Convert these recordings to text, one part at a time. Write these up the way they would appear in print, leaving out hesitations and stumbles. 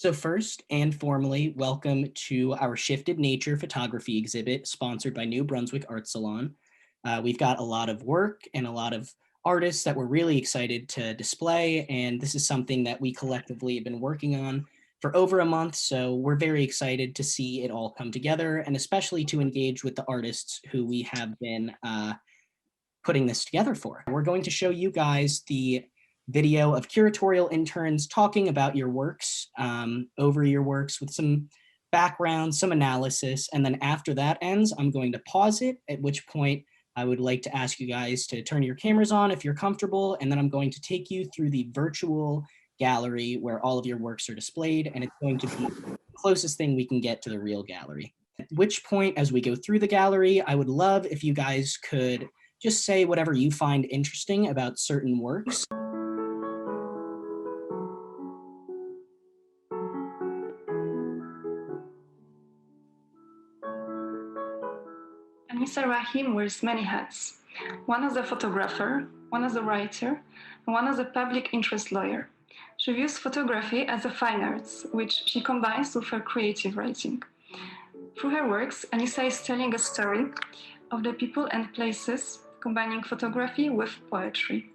So first and formally, welcome to our Shifted Nature photography exhibit sponsored by New Brunswick Art Salon. We've got a lot of work and a lot of artists that we're really excited to display, and this is something that we collectively have been working on for over a month, so we're very excited to see it all come together, and especially to engage with the artists who we have been putting this together for. We're going to show you guys the video of curatorial interns talking about your works, over your works with some background, some analysis, and then after that ends, I'm going to pause it, at which point I would like to ask you guys to turn your cameras on if you're comfortable, and then I'm going to take you through the virtual gallery where all of your works are displayed, and it's going to be the closest thing we can get to the real gallery. At which point, as we go through the gallery, I would love if you guys could just say whatever you find interesting about certain works. And Mr. Rahim wears many hats, one as a photographer, one as a writer, and one as a public interest lawyer. She views photography as a fine arts, which she combines with her creative writing. Through her works, Anissa is telling a story of the people and places, combining photography with poetry,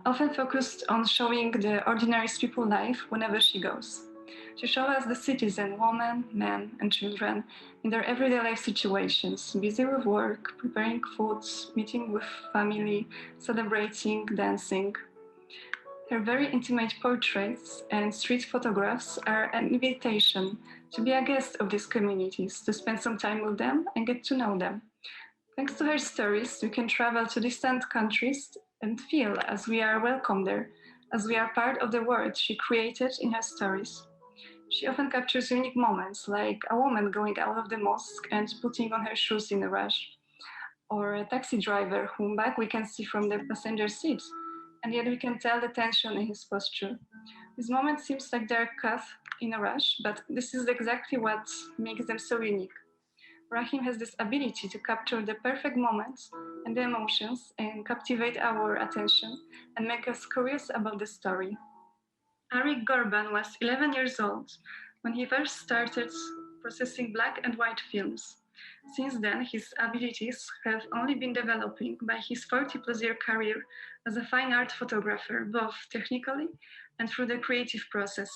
often focused on showing the ordinary people's life whenever she goes. She shows us the citizen, women, men, and children in their everyday life situations, busy with work, preparing food, meeting with family, celebrating, dancing. Her very intimate portraits and street photographs are an invitation to be a guest of these communities, to spend some time with them and get to know them. Thanks to her stories, we can travel to distant countries and feel as we are welcome there, as we are part of the world she created in her stories. She often captures unique moments, like a woman going out of the mosque and putting on her shoes in a rush, or a taxi driver whom back we can see from the passenger seat, and yet we can tell the tension in his posture. This moment seems like they're cut in a rush, but this is exactly what makes them so unique. Rahim has this ability to capture the perfect moments and the emotions and captivate our attention and make us curious about the story. Arik Gorban was 11 years old when he first started processing black and white films. Since then, his abilities have only been developing by his 40 plus year career as a fine art photographer, both technically and through the creative process.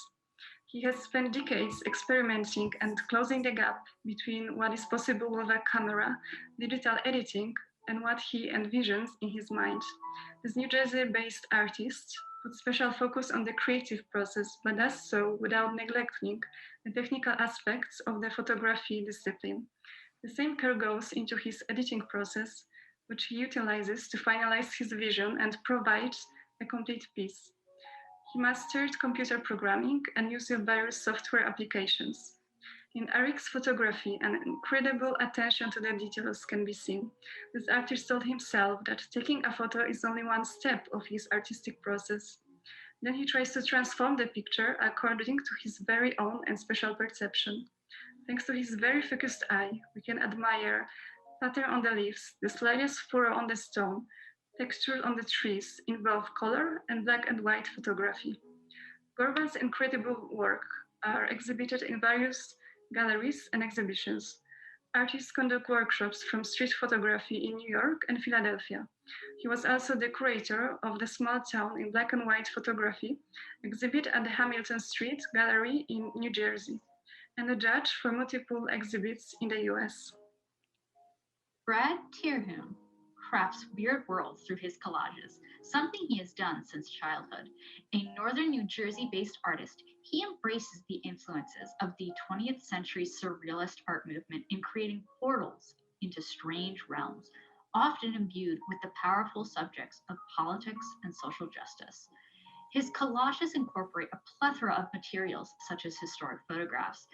He has spent decades experimenting and closing the gap between what is possible with a camera, digital editing, and what he envisions in his mind. This New Jersey based artist puts special focus on the creative process, but does so without neglecting the technical aspects of the photography discipline. The same care goes into his editing process, which he utilizes to finalize his vision and provide a complete piece. He mastered computer programming and used various software applications. In Eric's photography, an incredible attention to the details can be seen. This artist told himself that taking a photo is only one step of his artistic process. Then he tries to transform the picture according to his very own and special perception. Thanks to his very focused eye, we can admire pattern on the leaves, the slightest furrow on the stone, texture on the trees in both color and black and white photography. Gorban's incredible work are exhibited in various galleries and exhibitions. Artists conduct workshops from street photography in New York and Philadelphia. He was also the curator of the Small Town in Black and White Photography exhibit at the Hamilton Street Gallery in New Jersey, and a judge for multiple exhibits in the US. Brad Terhune crafts weird worlds through his collages, something he has done since childhood. A northern New Jersey-based artist, he embraces the influences of the 20th century surrealist art movement in creating portals into strange realms, often imbued with the powerful subjects of politics and social justice. His collages incorporate a plethora of materials such as historic photographs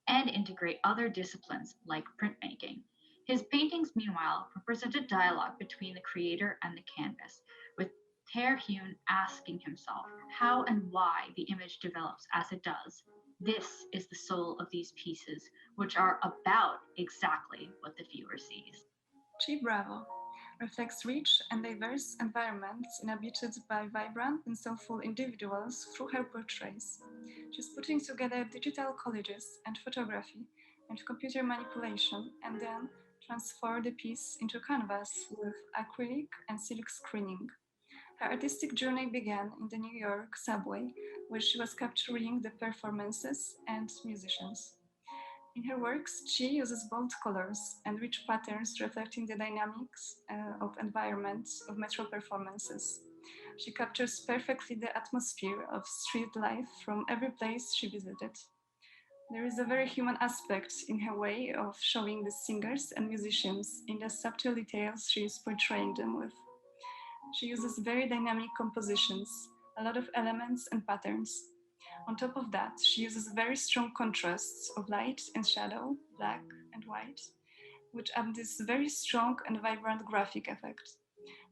and integrate other disciplines like printmaking. His paintings, meanwhile, represent a dialogue between the creator and the canvas, with Terhune asking himself how and why the image develops as it does. This is the soul of these pieces, which are about exactly what the viewer sees. Gee, bravo. reflects rich and diverse environments inhabited by vibrant and soulful individuals through her portraits. She's putting together digital collages and photography and computer manipulation and then transfer the piece into canvas with acrylic and silk screening. Her artistic journey began in the New York subway, where she was capturing the performances and musicians. In her works, she uses bold colors and rich patterns reflecting the dynamics of environment of metro performances. She captures perfectly the atmosphere of street life from every place she visited. There is a very human aspect in her way of showing the singers and musicians in the subtle details she is portraying them with. She uses very dynamic compositions, a lot of elements and patterns. On top of that, she uses very strong contrasts of light and shadow, black and white, which add this very strong and vibrant graphic effect.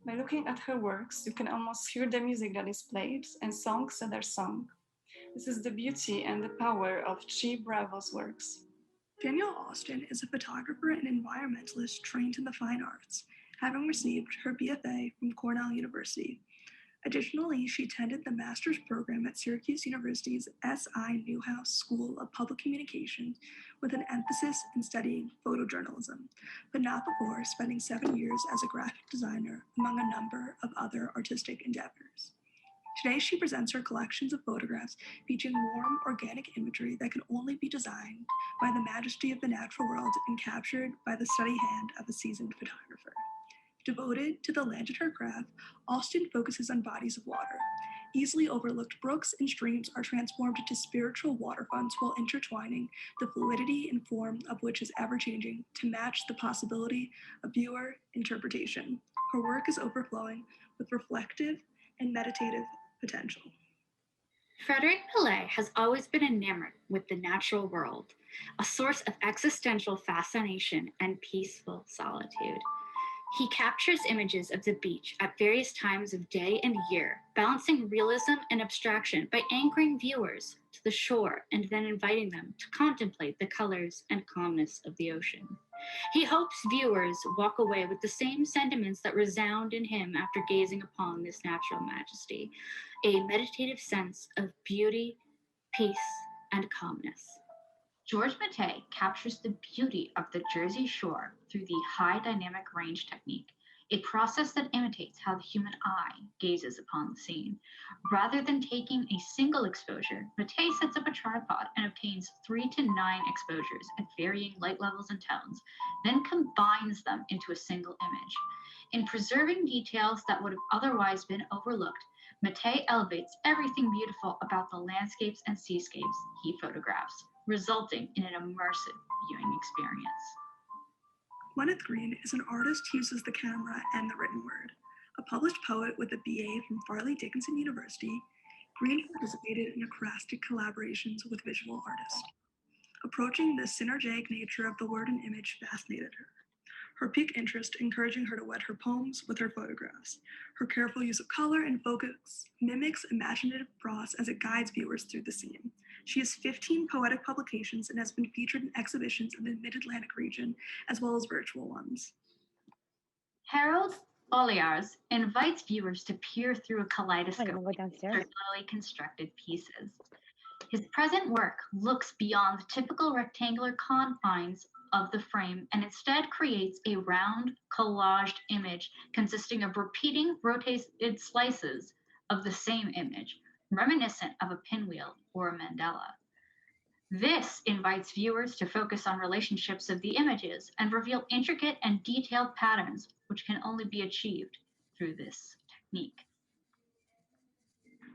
By looking at her works, you can almost hear the music that is played and songs that are sung. This is the beauty and the power of Chi Bravo's works. Danielle Austen is a photographer and environmentalist trained in the fine arts, having received her BFA from Cornell University. Additionally, she attended the master's program at Syracuse University's S.I. Newhouse School of Public Communications with an emphasis in studying photojournalism, but not before spending 7 years as a graphic designer among a number of other artistic endeavors. Today, she presents her collections of photographs featuring warm, organic imagery that can only be designed by the majesty of the natural world and captured by the steady hand of a seasoned photographer. Devoted to the land at her craft, Austen focuses on bodies of water. Easily overlooked brooks and streams are transformed into spiritual waterfronts while intertwining the fluidity and form of which is ever-changing to match the possibility of viewer interpretation. Her work is overflowing with reflective and meditative potential. Frederic Pillet has always been enamored with the natural world, a source of existential fascination and peaceful solitude. He captures images of the beach at various times of day and year, balancing realism and abstraction by anchoring viewers to the shore and then inviting them to contemplate the colors and calmness of the ocean. He hopes viewers walk away with the same sentiments that resound in him after gazing upon this natural majesty, a meditative sense of beauty, peace, and calmness. George Mattei captures the beauty of the Jersey Shore through the high dynamic range technique, a process that imitates how the human eye gazes upon the scene. Rather than taking a single exposure, Mattei sets up a tripod and obtains 3 to 9 exposures at varying light levels and tones, then combines them into a single image. In preserving details that would have otherwise been overlooked, Mattei elevates everything beautiful about the landscapes and seascapes he photographs, resulting in an immersive viewing experience. Gwyneth Green is an artist who uses the camera and the written word. A published poet with a BA from Farley Dickinson University, Green participated in acrostic collaborations with visual artists. Approaching the synergetic nature of the word and image fascinated her. Her piqued interest, encouraging her to wed her poems with her photographs. Her careful use of color and focus mimics imaginative prose as it guides viewers through the scene. She has 15 poetic publications and has been featured in exhibitions in the Mid-Atlantic region, as well as virtual ones. Harold Olejarz invites viewers to peer through a kaleidoscope of circularly constructed pieces. His present work looks beyond the typical rectangular confines of the frame and instead creates a round, collaged image consisting of repeating rotated slices of the same image, reminiscent of a pinwheel or a mandala. This invites viewers to focus on relationships of the images and reveal intricate and detailed patterns, which can only be achieved through this technique.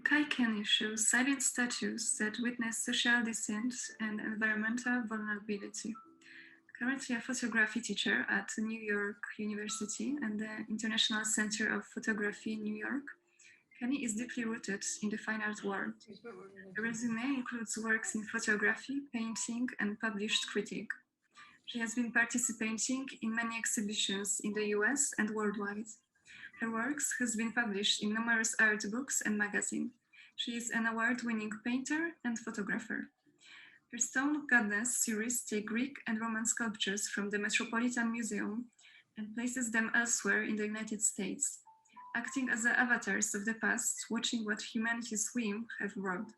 Kai Kenny shows silent statues that witness social dissent and environmental vulnerability. Currently a photography teacher at New York University and the International Center of Photography in New York, Kenny is deeply rooted in the fine art world. Her resume includes works in photography, painting, and published critique. She has been participating in many exhibitions in the US and worldwide. Her works has been published in numerous art books and magazines. She is an award-winning painter and photographer. Her Stone Goddess series take Greek and Roman sculptures from the Metropolitan Museum, and places them elsewhere in the United States, acting as the avatars of the past, watching what humanity's whim have wrought.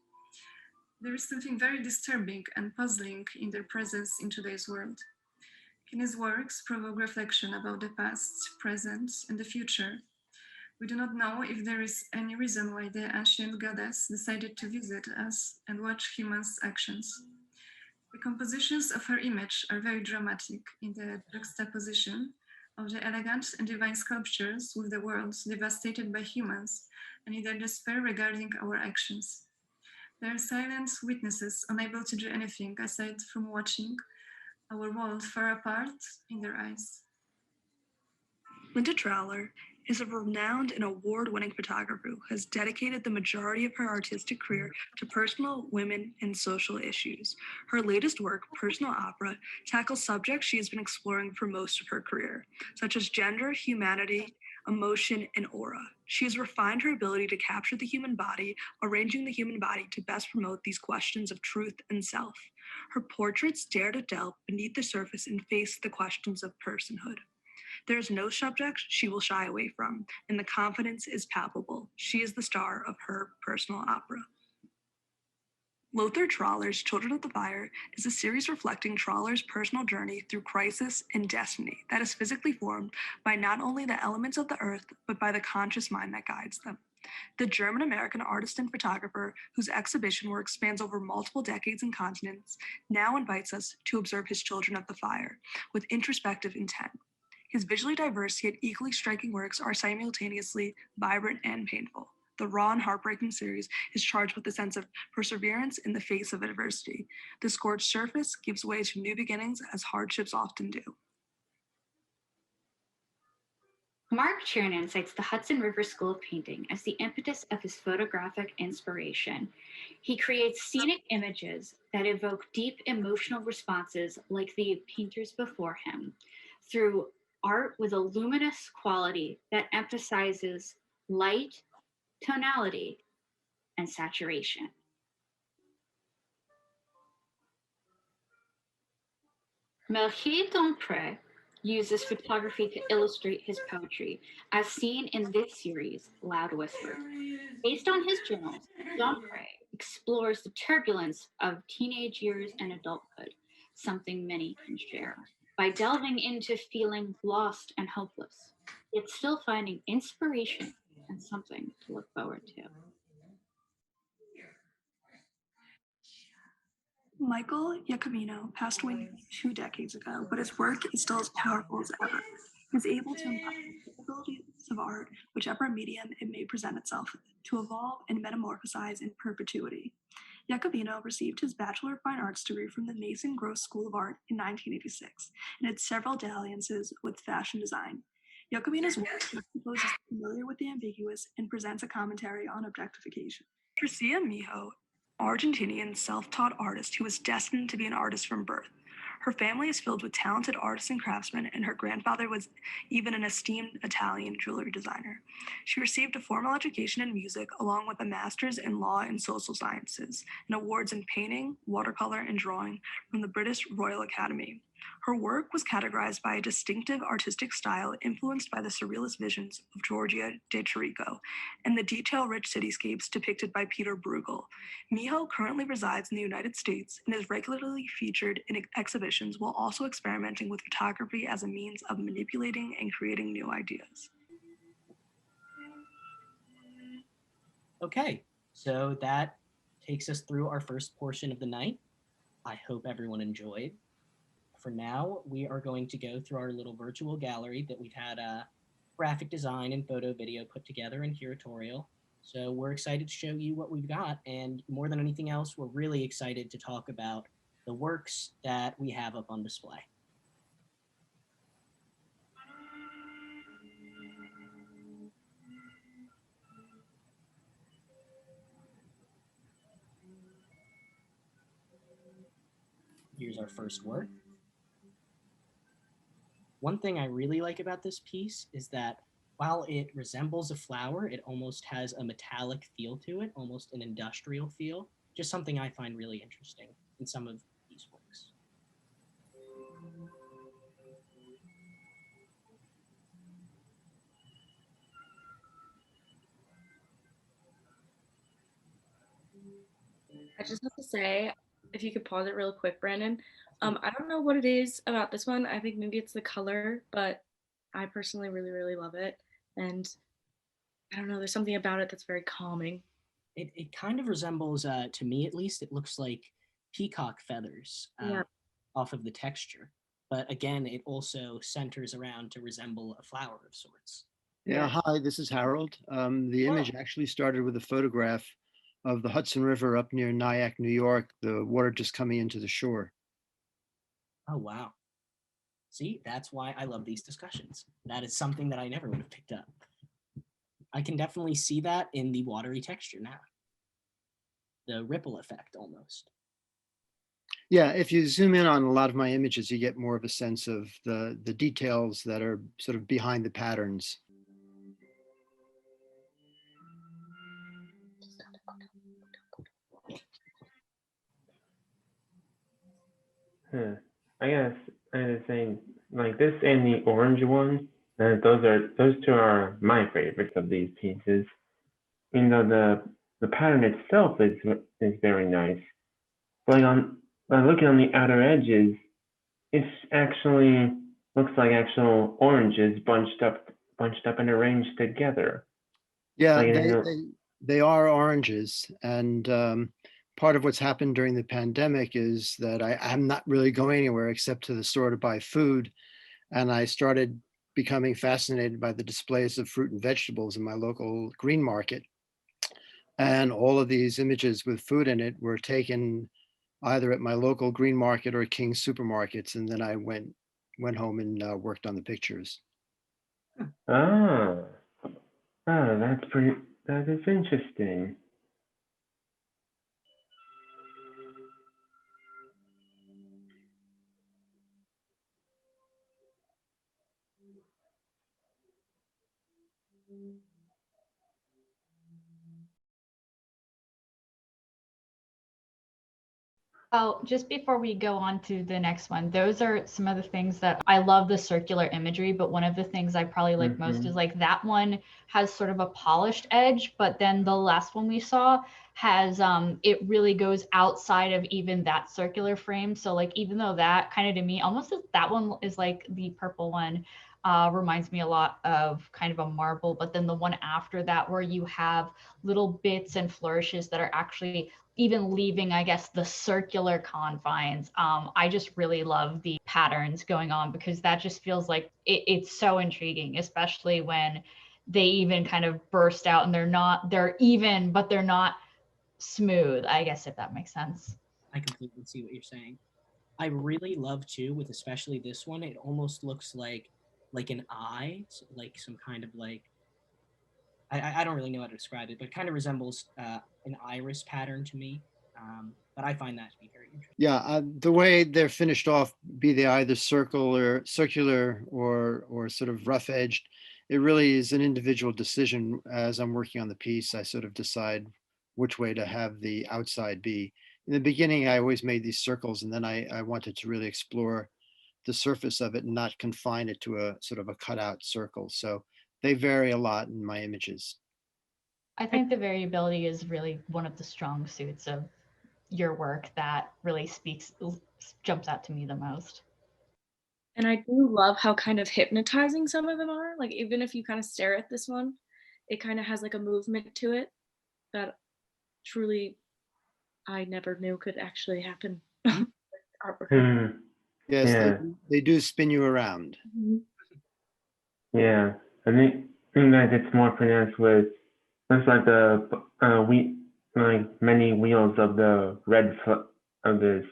There is something very disturbing and puzzling in their presence in today's world. Kinney's works provoke reflection about the past, present, and the future. We do not know if there is any reason why the ancient goddess decided to visit us and watch humans' actions. The compositions of her image are very dramatic in the juxtaposition of the elegant and divine sculptures with the world devastated by humans and in their despair regarding our actions. They are silent witnesses, unable to do anything aside from watching our world far apart in their eyes. Linda Trowler is a renowned and award-winning photographer who has dedicated the majority of her artistic career to personal, women, and social issues. Her latest work, Personal Opera, tackles subjects she has been exploring for most of her career, such as gender, humanity, emotion, and aura. She has refined her ability to capture the human body, arranging the human body to best promote these questions of truth and self. Her portraits dare to delve beneath the surface and face the questions of personhood. There is no subject she will shy away from, and the confidence is palpable. She is the star of her personal opera. Lothar Trawler's Children of the Fire is a series reflecting Trawler's personal journey through crisis and destiny that is physically formed by not only the elements of the earth, but by the conscious mind that guides them. The German-American artist and photographer, whose exhibition work spans over multiple decades and continents, now invites us to observe his Children of the Fire with introspective intent. His visually diverse yet equally striking works are simultaneously vibrant and painful. The raw and heartbreaking series is charged with a sense of perseverance in the face of adversity. The scorched surface gives way to new beginnings, as hardships often do. Mark Chernin cites the Hudson River School of Painting as the impetus of his photographic inspiration. He creates scenic images that evoke deep emotional responses like the painters before him, through art with a luminous quality that emphasizes light, tonality, and saturation. Melchior Dompré uses photography to illustrate his poetry, as seen in this series, Loud Whisper. Based on his journals, Dompré explores the turbulence of teenage years and adulthood, something many can share, by delving into feeling lost and hopeless, yet still finding inspiration and something to look forward to. Michael Giacomino passed away 2 decades ago, but his work is still as powerful as ever. He's able to embody the capabilities of art, whichever medium it may present itself, to evolve and metamorphosize in perpetuity. Giacomino received his Bachelor of Fine Arts degree from the Mason Gross School of Art in 1986 and had several dalliances with fashion design. Giacomino's work juxtaposes the familiar with the ambiguous and presents a commentary on objectification. Tricia Miho, Argentinian self-taught artist who was destined to be an artist from birth. Her family is filled with talented artists and craftsmen, and her grandfather was even an esteemed Italian jewelry designer. She received a formal education in music, along with a master's in law and social sciences, and awards in painting, watercolor, and drawing from the British Royal Academy. Her work was categorized by a distinctive artistic style influenced by the surrealist visions of Giorgio de Chirico and the detail-rich cityscapes depicted by Peter Bruegel. Miho currently resides in the United States and is regularly featured in exhibitions while also experimenting with photography as a means of manipulating and creating new ideas. Okay, so that takes us through our first portion of the night. I hope everyone enjoyed. For now, we are going to go through our little virtual gallery that we've had graphic design and photo video put together in curatorial. So we're excited to show you what we've got. And more than anything else, we're really excited to talk about the works that we have up on display. Here's our first work. One thing I really like about this piece is that while it resembles a flower, it almost has a metallic feel to it, almost an industrial feel, just something I find really interesting in some of these works. I just have to say, if you could pause it real quick, Brandon. I don't know what it is about this one. I think maybe it's the color, but I personally really, really love it. And I don't know, there's something about it that's very calming. It kind of resembles, to me at least, it looks like peacock feathers Yeah. off of the texture. But again, it also centers around to resemble a flower of sorts. Yeah, hi, this is Harold. The image actually started with a photograph of the Hudson River up near Nyack, New York, the water just coming into the shore. Oh, wow. See, that's why I love these discussions. That is something that I never would have picked up. I can definitely see that in the watery texture now. The ripple effect almost. Yeah, if you zoom in on a lot of my images, you get more of a sense of the details that are sort of behind the patterns. I guess I was saying like this and the orange one, those two are my favorites of these pieces. Even though the pattern itself is very nice. But by looking on the outer edges, it actually looks like actual oranges bunched up and arranged together. Yeah, Like, they are oranges, and part of what's happened during the pandemic is that I'm not really going anywhere except to the store to buy food, and I started becoming fascinated by the displays of fruit and vegetables in my local green market. And all of these images with food in it were taken either at my local green market or King's supermarkets, and then I went home and worked on the pictures. oh, that is interesting. Oh, just before we go on to the next one, those are some of the things that I love the circular imagery, but one of the things I probably like most is like that one has sort of a polished edge, but then the last one we saw has it really goes outside of even that circular frame. So like even though that kind of to me almost that one is like the purple one reminds me a lot of kind of a marble, but then the one after that where you have little bits and flourishes that are actually even leaving, I guess, the circular confines. I just really love the patterns going on because that just feels like it's so intriguing, especially when they even kind of burst out and they're even, but they're not smooth, I guess, if that makes sense. I completely see what you're saying. I really love too, with especially this one, it almost looks like an eye, like some kind of like I don't really know how to describe it, but it kind of resembles an iris pattern to me. But I find that to be very interesting. Yeah, the way they're finished off, be they either circular or sort of rough edged, it really is an individual decision. As I'm working on the piece, I sort of decide which way to have the outside be. In the beginning, I always made these circles, and then I wanted to really explore the surface of it and not confine it to a sort of a cutout circle. So they vary a lot in my images. I think the variability is really one of the strong suits of your work that really jumps out to me the most. And I do love how kind of hypnotizing some of them are. Like even if you kind of stare at this one, it kind of has like a movement to it that truly I never knew could actually happen. Artwork. Yes, Yeah. they do spin you around. Yeah, I think that it's more pronounced with looks like the like many wheels of the of this.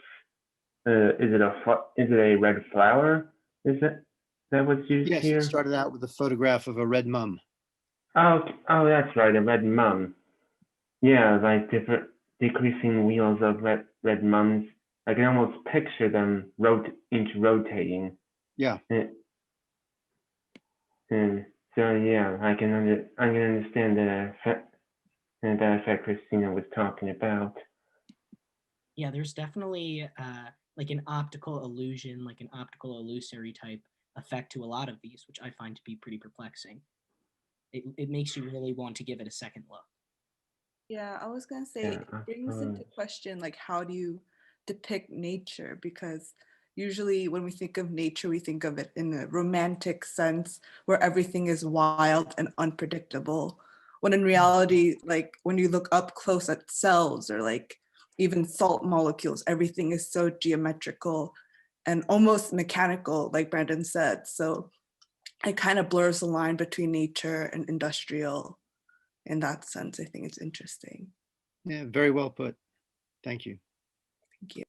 Is it a red flower? Is that what's used Yes, here? it started out with a photograph of a red mum. Oh, that's right, a red mum. Yeah, like different decreasing wheels of red mums. I can almost picture them rotating. Yeah. And so yeah, I can understand that effect Christina was talking about. Yeah, there's definitely like an optical illusion, like an optical illusory type effect to a lot of these, which I find to be pretty perplexing. It makes you really want to give it a second look. Yeah, I was gonna say Yeah, it brings into question like how do you depict nature? Because usually when we think of nature, we think of it in a romantic sense where everything is wild and unpredictable. When in reality, like when you look up close at cells or like even salt molecules, everything is so geometrical and almost mechanical, like Brandon said. So it kind of blurs the line between nature and industrial in that sense. I think it's interesting. Yeah, very well put. Thank you. Thank you.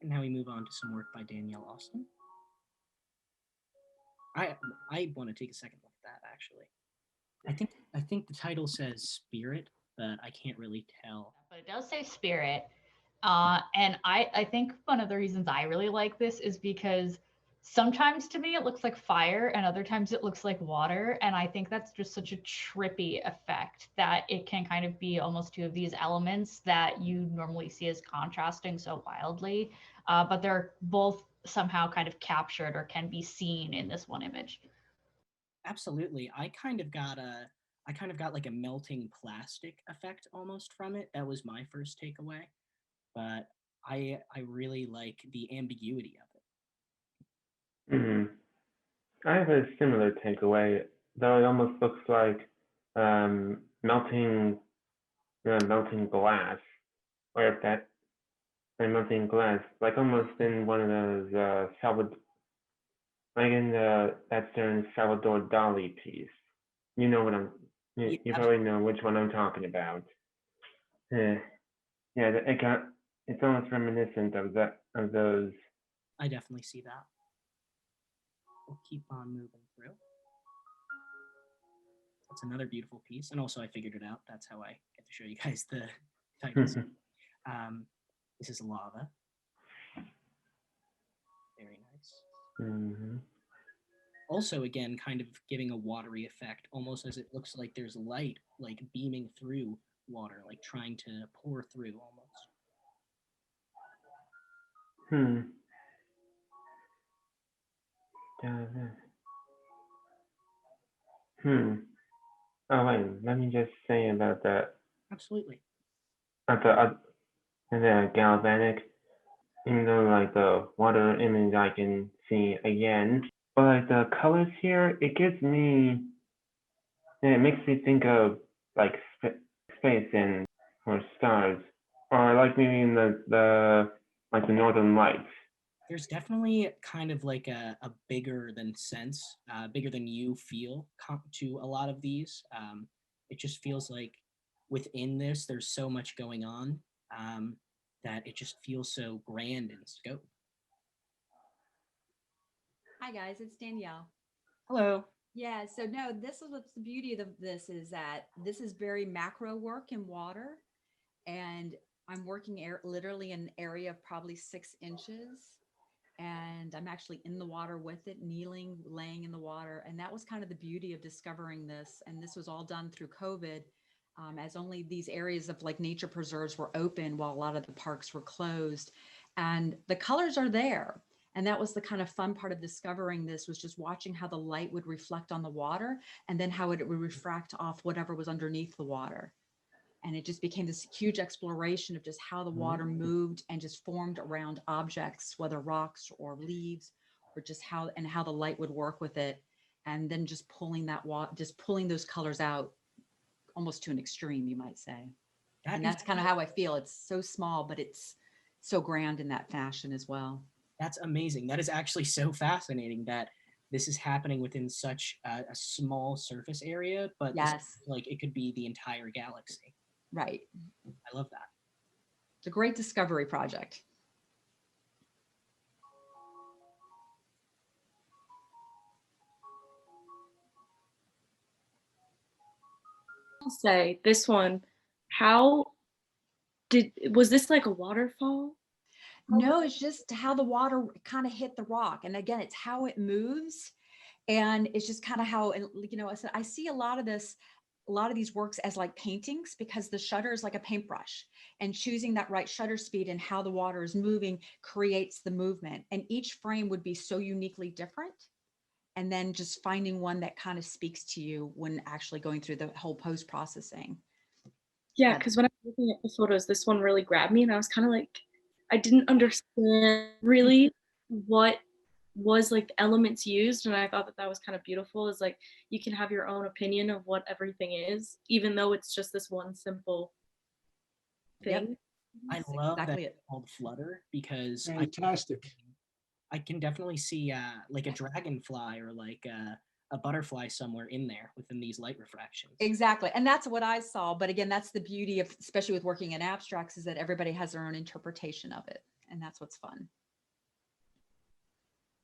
And now we move on to some work by Danielle Austen. I want to take a second look at that actually. I think the title says spirit, but I can't really tell. But it does say spirit. And I think one of the reasons I really like this is because sometimes to me it looks like fire and other times it looks like water. And I think that's just such a trippy effect that it can kind of be almost two of these elements that you normally see as contrasting so wildly. But they're both somehow kind of captured or can be seen in this one image. Absolutely. I kind of got like a melting plastic effect almost from it. That was my first takeaway. But I really like the ambiguity of it. hmm I have a similar takeaway, though it almost looks like melting glass, or if that melting glass, like almost in one of those like in that certain Salvador Dali piece. You know what Yeah, you probably know which one I'm talking about. Yeah, yeah, it's almost reminiscent of those. I definitely see that. We'll keep on moving through. That's another beautiful piece. And also I figured it out. That's how I get to show you guys the titles. This is lava. Very nice. Mm-hmm. Also, again, kind of giving a watery effect, almost as it looks like there's light, like beaming through water, like trying to pour through almost. Oh wait, let me just say about that. Absolutely. About the galvanic, even though like the water image I can see again, but like the colors here, it makes me think of like space and or stars, or like maybe in the like the northern lights. There's definitely kind of like a bigger than sense, bigger than you feel to a lot of these. It just feels like within this, there's so much going on that it just feels so grand in scope. Hi guys, it's Danielle. Hello. Yeah, so no, this is what's the beauty of this is that this is very macro work in water, and I'm working literally in an area of probably 6 inches, and I'm actually in the water with it, kneeling, laying in the water, and that was kind of the beauty of discovering this. And this was all done through COVID, as only these areas of like nature preserves were open while a lot of the parks were closed, and the colors are there. And that was the kind of fun part of discovering this, was just watching how the light would reflect on the water and then how it would refract off whatever was underneath the water. And it just became this huge exploration of just how the water moved and just formed around objects, whether rocks or leaves, or just how the light would work with it. And then just pulling pulling those colors out almost to an extreme, you might say. And that's kind of how I feel. It's so small, but it's so grand in that fashion as well. That's amazing. That is actually so fascinating that this is happening within such a small surface area, but yes, like it could be the entire galaxy. Right. I love that. It's a great discovery project. I'll say this one, was this like a waterfall? No, it's just how the water kind of hit the rock. And again, it's how it moves. And it's just kind of how, I said, I see a lot of these works as like paintings, because the shutter is like a paintbrush, and choosing that right shutter speed and how the water is moving creates the movement. And each frame would be so uniquely different. and then just finding one that kind of speaks to you when actually going through the whole post processing. Yeah, Yeah. because when I was looking at the photos, this one really grabbed me, and I was kind of like, I didn't understand really what was like the elements used, and I thought that that was kind of beautiful. Is like you can have your own opinion of what everything is, even though it's just this one simple Yep. thing. I That's love exactly that it. it's called Flutter because Fantastic. I can definitely see like a dragonfly or like a butterfly somewhere in there within these light refractions. Exactly. And that's what I saw. But again, that's the beauty of, especially with working in abstracts, is that everybody has their own interpretation of it. And that's what's fun.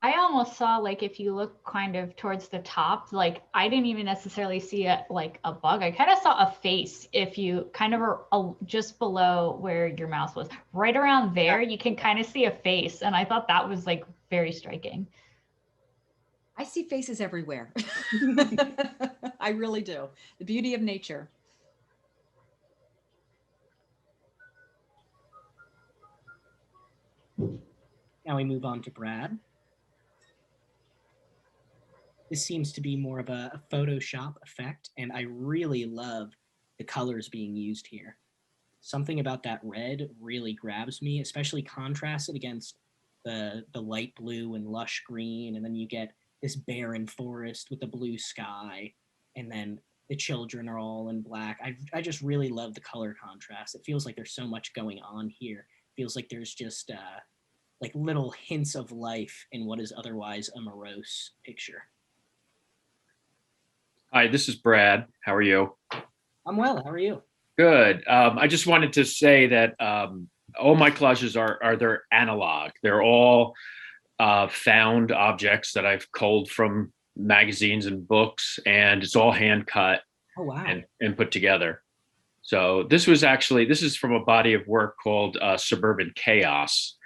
I almost saw, like, if you look kind of towards the top, like I didn't even necessarily see like a bug. I kind of saw a face. If you kind of are just below where your mouse was, right around there, you can kind of see a face. And I thought that was like very striking. I see faces everywhere. I really do. The beauty of nature. Now we move on to Brad. This seems to be more of a Photoshop effect, and I really love the colors being used here. Something about that red really grabs me, especially contrasted against the light blue and lush green, and then you get this barren forest with the blue sky, and then the children are all in black. I just really love the color contrast. It feels like there's so much going on here. It feels like there's just like little hints of life in what is otherwise a morose picture. Hi, this is Brad. How are you? I'm well. How are you? Good. I just wanted to say that all my collages are they're analog. They're all found objects that I've culled from magazines and books, and it's all hand cut Oh, wow. and put together. So this is from a body of work called Suburban Chaos,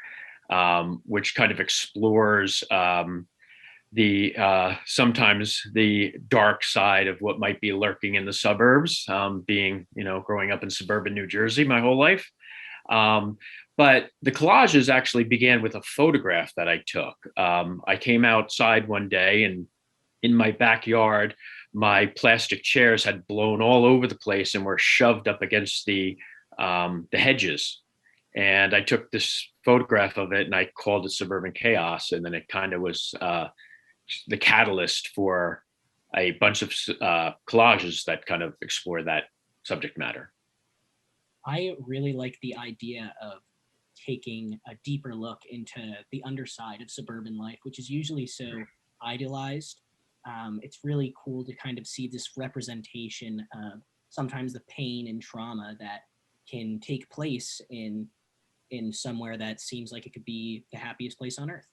which kind of explores sometimes the dark side of what might be lurking in the suburbs, being, growing up in suburban New Jersey my whole life. But the collages actually began with a photograph that I took. I came outside one day, and in my backyard, my plastic chairs had blown all over the place and were shoved up against the hedges. And I took this photograph of it, and I called it Suburban Chaos. And then it kind of was the catalyst for a bunch of collages that kind of explore that subject matter. I really like the idea of taking a deeper look into the underside of suburban life, which is usually so idealized. It's really cool to kind of see this representation of sometimes the pain and trauma that can take place in somewhere that seems like it could be the happiest place on earth.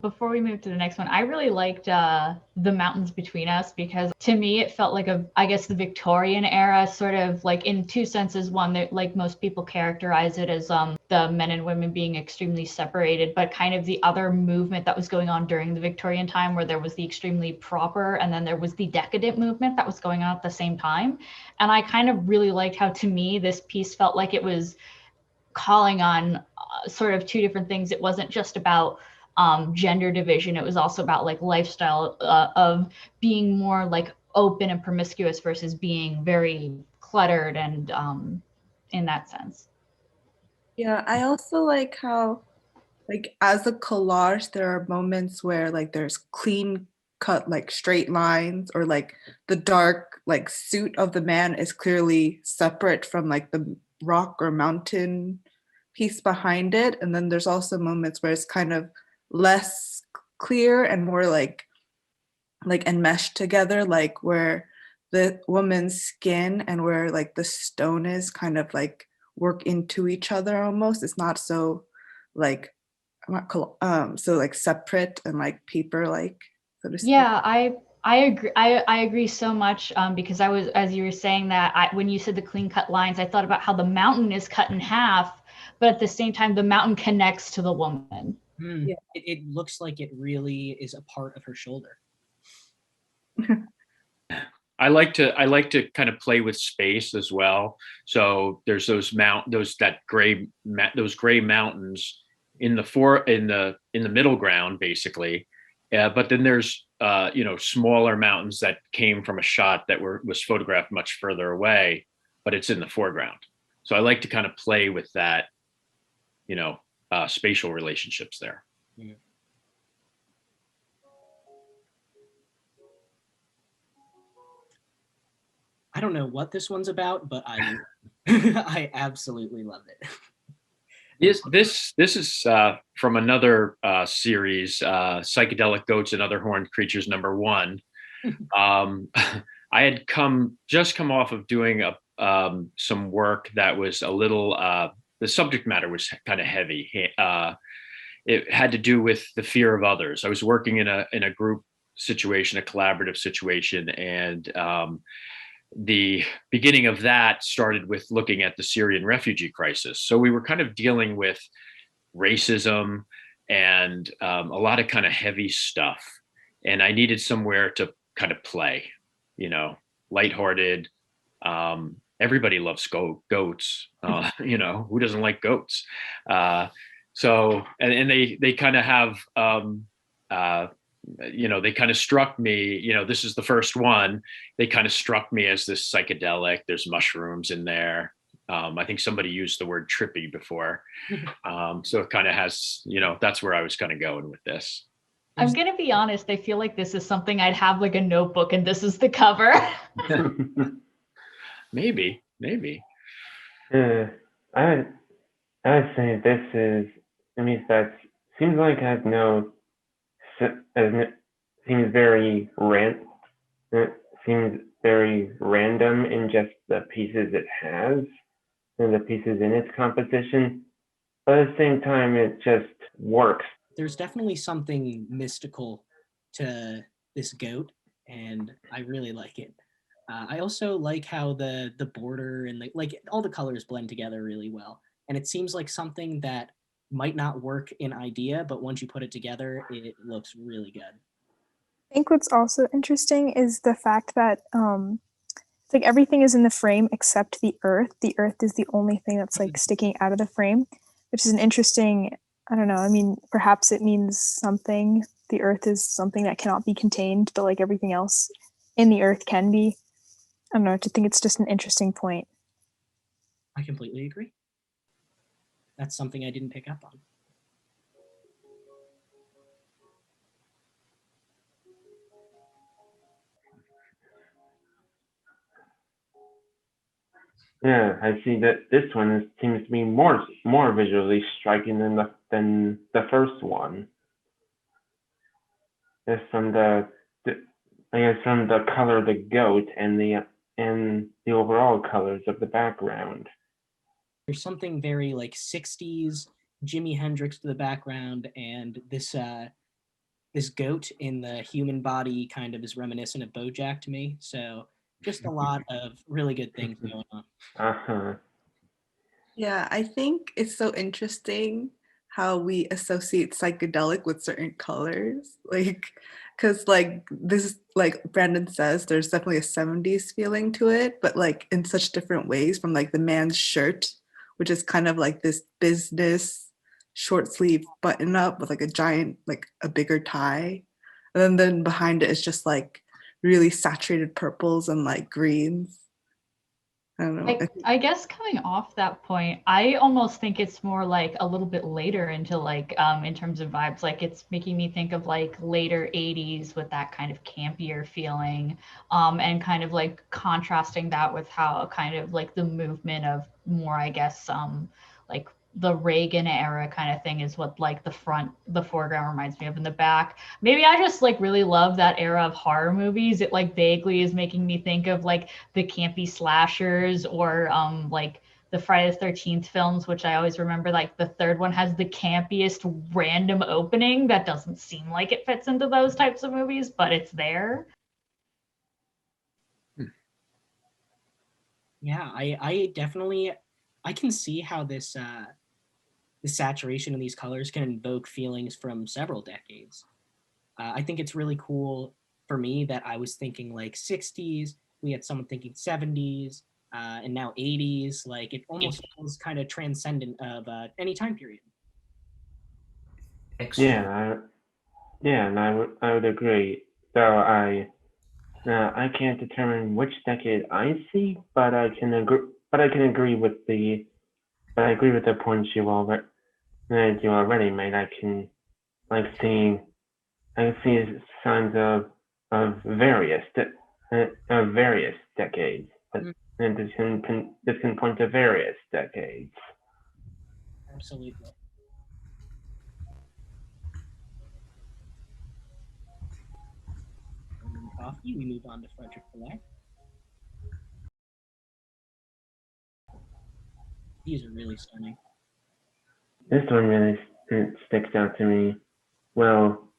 Before we move to the next one, I really liked the mountains between us, because to me it felt like I guess the Victorian era, sort of like in two senses. One, that like most people characterize it as the men and women being extremely separated, but kind of the other movement that was going on during the Victorian time, where there was the extremely proper and then there was the decadent movement that was going on at the same time. And I kind of really liked how, to me, this piece felt like it was calling on sort of two different things. It wasn't just about gender division. It was also about like lifestyle of being more like open and promiscuous versus being very cluttered, and in that sense. Yeah, I also like how, like, as a collage, there are moments where like there's clean cut, like straight lines, or like the dark like suit of the man is clearly separate from like the rock or mountain piece behind it. And then there's also moments where it's kind of less clear and more like enmeshed together, like where the woman's skin and where like the stone is kind of like work into each other almost. It's not so like so like separate and like paper like, so to speak. Yeah, I agree. I agree so much, because I was, as you were saying that, when you said the clean cut lines, I thought about how the mountain is cut in half, but at the same time the mountain connects to the woman. Yeah. It looks like it really is a part of her shoulder. I like to kind of play with space as well. So there's those gray mountains in the middle ground basically. But then there's smaller mountains that came from a shot that was photographed much further away, but it's in the foreground. So I like to kind of play with that, spatial relationships there. Yeah. I don't know what this one's about, but I absolutely love it. This is from another series, Psychedelic Goats and Other Horned Creatures #1. I had just come off of doing some work that was a little, the subject matter was kind of heavy. It had to do with the fear of others. I was working in a group situation, a collaborative situation, and the beginning of that started with looking at the Syrian refugee crisis. So we were kind of dealing with racism and a lot of kind of heavy stuff. And I needed somewhere to kind of play, lighthearted. Everybody loves goats. Who doesn't like goats? So they kind of have, they kind of struck me, this is the first one. They kind of struck me as this psychedelic. There's mushrooms in there. I think somebody used the word trippy before. So it kind of has, that's where I was kind of going with this. I'm going to be honest. I feel like this is something I'd have like a notebook and this is the cover. Maybe. I would say this is, that seems like it seems very random in just the pieces it has and the pieces in its composition, but at the same time it just works. There's definitely something mystical to this goat, and I really like it. I also like how the border and all the colors blend together really well, and it seems like something that might not work in idea, but once you put it together, it looks really good. I think what's also interesting is the fact that it's like everything is in the frame except the earth. The earth is the only thing that's like sticking out of the frame, which is an interesting, I don't know, I mean, perhaps it means something. The earth is something that cannot be contained, but like everything else in the earth can be. I don't know, I think it's just an interesting point. I completely agree. That's something I didn't pick up on. Yeah, I see that this one seems to be more visually striking than the first one. Just from the color of the goat and the overall colors of the background. There's something very like 60s Jimi Hendrix to the background, and this goat in the human body kind of is reminiscent of BoJack to me. So just a lot of really good things going on. Uh-huh. Yeah, I think it's so interesting how we associate psychedelic with certain colors. Like, because like this, like Brandon says, there's definitely a 70s feeling to it, but like in such different ways, from like the man's shirt, which is kind of like this business short sleeve button up with like a giant, like a bigger tie. And then behind it is just like really saturated purples and like greens. I don't know. I guess coming off that point, I almost think it's more like a little bit later into like in terms of vibes, like it's making me think of like later 80s with that kind of campier feeling, and kind of like contrasting that with how kind of like the movement of more, I guess, like the Reagan era kind of thing is what like the foreground reminds me of. In the back, maybe I just like really love that era of horror movies. It like vaguely is making me think of like the campy slashers or like the Friday the 13th films, which I always remember. Like the third one has the campiest random opening that doesn't seem like it fits into those types of movies, but it's there. Yeah, I definitely, I can see how this the saturation in these colors can invoke feelings from several decades. I think it's really cool for me that I was thinking like 60s, we had someone thinking 70s and now 80s. Like it almost feels kind of transcendent of any time period. Yeah, and I would agree. Though I can't determine which decade I see, but I can agree. But I can agree with the. But I agree with the points you already made. I can see signs of various decades. And this can point to various decades. Absolutely. Coffee, we move on to Frederick Black. These are really stunning. This one really sticks out to me. Well,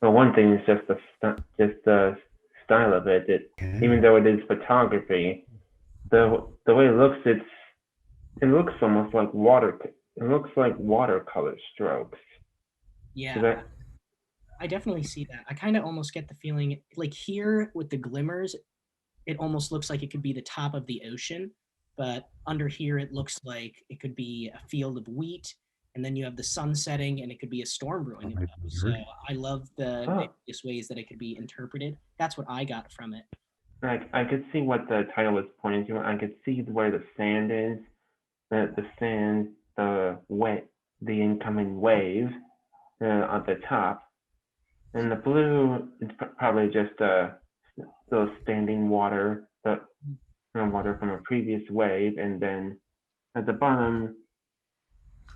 one thing is just the style of it. Even though it is photography, the way it looks, it looks almost like water. It looks like watercolor strokes. Yeah, I definitely see that. I kind of almost get the feeling like here with the glimmers, it almost looks like it could be the top of the ocean, but under here it looks like it could be a field of wheat, and then you have the sun setting and it could be a storm brewing above. So I love the various ways that it could be interpreted. That's what I got from it. I could see what the title is pointing to. I could see where the sand is, the sand, the incoming wave at the top, and the blue is probably just those standing water, the water from a previous wave, and then at the bottom,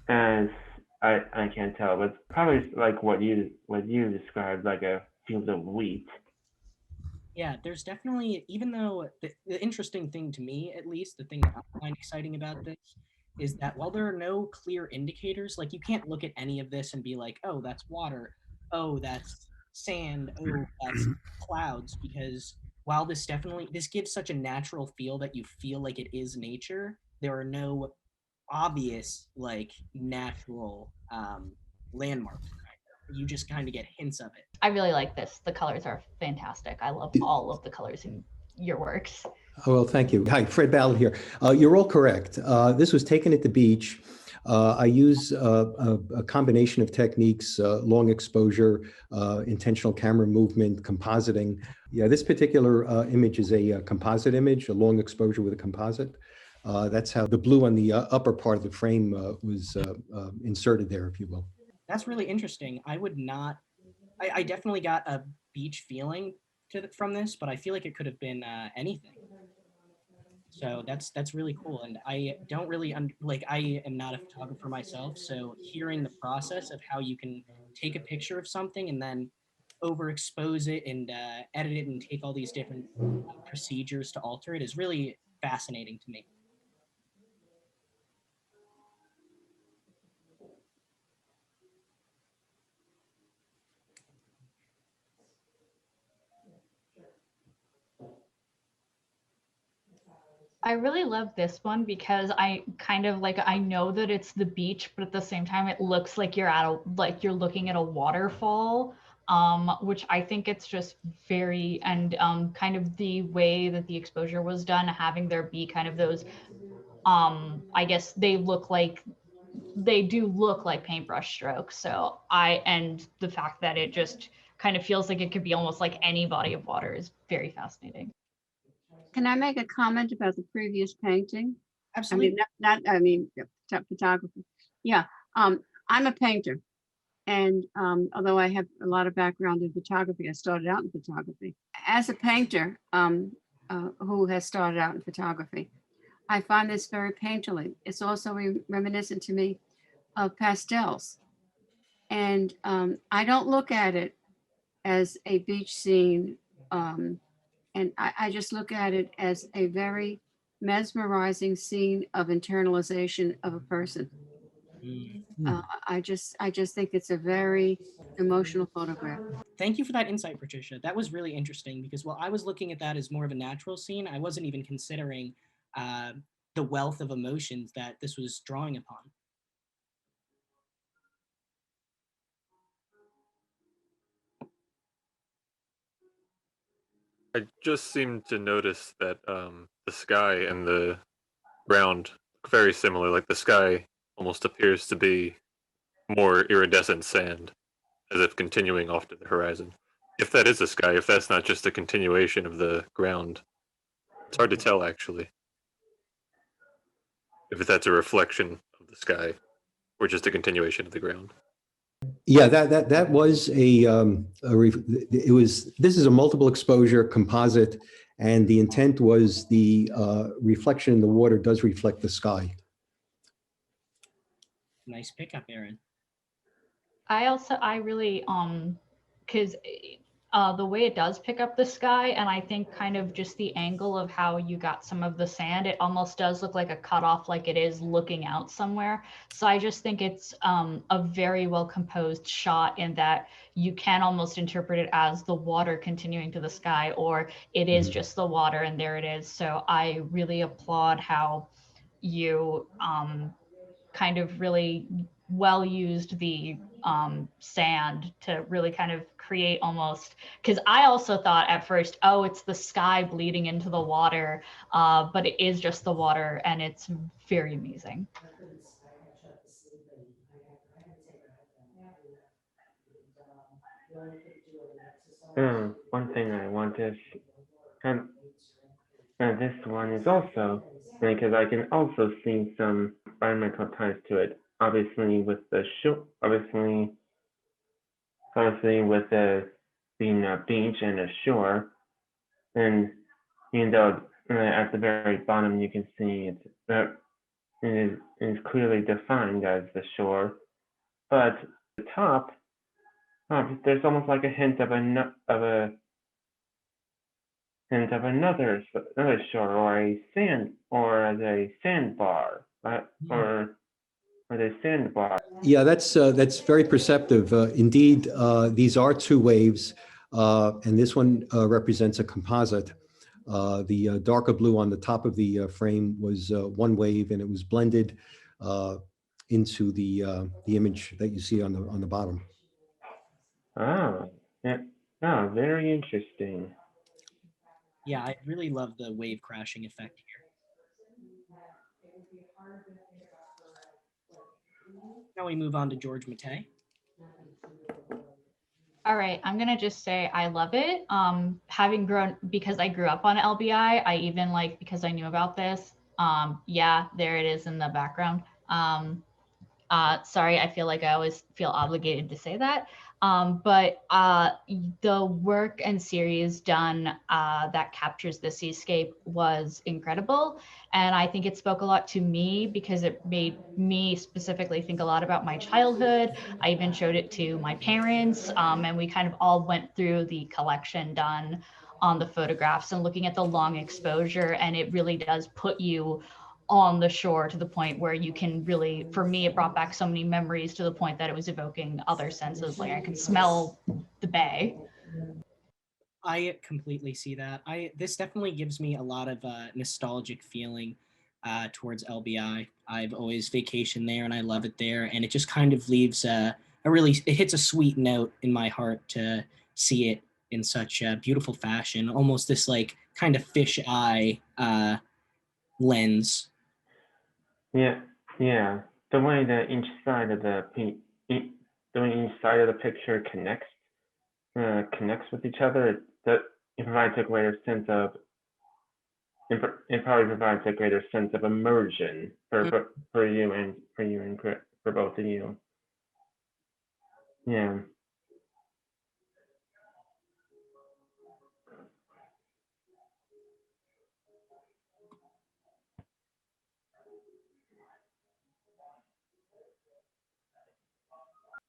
as I can't tell, but it's probably like what you described, like a field of wheat. Yeah, there's definitely, even though the interesting thing to me, at least, the thing that I find exciting about this is that while there are no clear indicators, like you can't look at any of this and be like, oh, that's water, oh, that's sand, oh, that's clouds, because while this gives such a natural feel that you feel like it is nature, there are no obvious, like, natural landmarks. You just kind of get hints of it. I really like this. The colors are fantastic. I love all of the colors in your works. Oh, well, thank you. Hi, Fred Ballard here. You're all correct. This was taken at the beach. I use a combination of techniques, long exposure, intentional camera movement, compositing. Yeah, this particular image is a composite image, a long exposure with a composite. That's how the blue on the upper part of the frame was inserted there, if you will. That's really interesting. I definitely got a beach feeling from this, but I feel like it could have been anything. So that's really cool. And I don't really, I am not a photographer myself. So hearing the process of how you can take a picture of something and then overexpose it and edit it and take all these different procedures to alter it is really fascinating to me. I really love this one because I kind of like, I know that it's the beach, but at the same time, it looks like you're looking at a waterfall, which I think it's just very, and kind of the way that the exposure was done, having there be kind of those, I guess they do look like paintbrush strokes. So and the fact that it just kind of feels like it could be almost like any body of water is very fascinating. Can I make a comment about the previous painting? Absolutely. I mean, photography. Yeah, I'm a painter. And although I have a lot of background in photography, I started out in photography. As a painter who has started out in photography, I find this very painterly. It's also reminiscent to me of pastels. And I don't look at it as a beach scene. And I just look at it as a very mesmerizing scene of internalization of a person. I just think it's a very emotional photograph. Thank you for that insight, Patricia. That was really interesting because while I was looking at that as more of a natural scene, I wasn't even considering the wealth of emotions that this was drawing upon. I just seem to notice that the sky and the ground look very similar. Like the sky almost appears to be more iridescent sand, as if continuing off to the horizon. If that is the sky, if that's not just a continuation of the ground, it's hard to tell actually. If that's a reflection of the sky or just a continuation of the ground. Yeah, that was it was, this is a multiple exposure composite, and the intent was the reflection in the water does reflect the sky. Nice pickup, Aaron. I really, because the way it does pick up the sky, and I think kind of just the angle of how you got some of the sand, it almost does look like a cutoff, like it is looking out somewhere. So I just think it's a very well composed shot in that you can almost interpret it as the water continuing to the sky, or it is just the water and there it is. So I really applaud how you kind of really well used the sand to really kind of create almost, because I also thought at first, oh, it's the sky bleeding into the water, but it is just the water, and it's very amazing. One thing I want to, and this one is also, because I can also see some environmental ties to it. Obviously with the shore, obviously with the being a beach and a shore, and even though at the very bottom you can see it is clearly defined as the shore, but the top, there's almost like a hint of another shore, or a sandbar, or a sandbar. Yeah, that's very perceptive. Indeed, these are two waves, and this one represents a composite. The darker blue on the top of the frame was one wave, and it was blended into the image that you see on the bottom. Oh, yeah. Oh, very interesting. Yeah, I really love the wave crashing effect here. Now we move on to George Mattei. All right, I'm gonna just say I love it. Having grown, because I grew up on LBI, I even like, because I knew about this. Yeah, there it is in the background. Sorry, I feel like I always feel obligated to say that. But the work and series done that captures the seascape was incredible. And I think it spoke a lot to me because it made me specifically think a lot about my childhood. I even showed it to my parents, and we kind of all went through the collection done on the photographs and looking at the long exposure. And it really does put you on the shore to the point where you can really, for me, it brought back so many memories to the point that it was evoking other senses. Like I could smell the bay. I completely see that. This definitely gives me a lot of nostalgic feeling towards LBI. I've always vacationed there and I love it there. And it just kind of leaves it hits a sweet note in my heart to see it in such a beautiful fashion, almost this like kind of fish eye lens. Yeah, yeah. The way that each side of the picture connects with each other, that it provides a greater sense of. It probably provides a greater sense of immersion for you and for both of you. Yeah.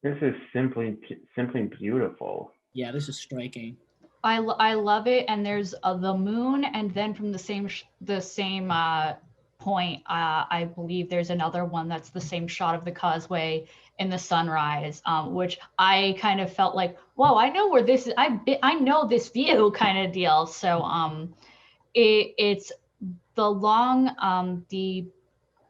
This is simply beautiful. Yeah, this is striking. I love it, and there's the moon, and then from the same point, I believe there's another one that's the same shot of the causeway in the sunrise, which I kind of felt like, whoa, I know where this is. I know this view kind of deal. So it's the long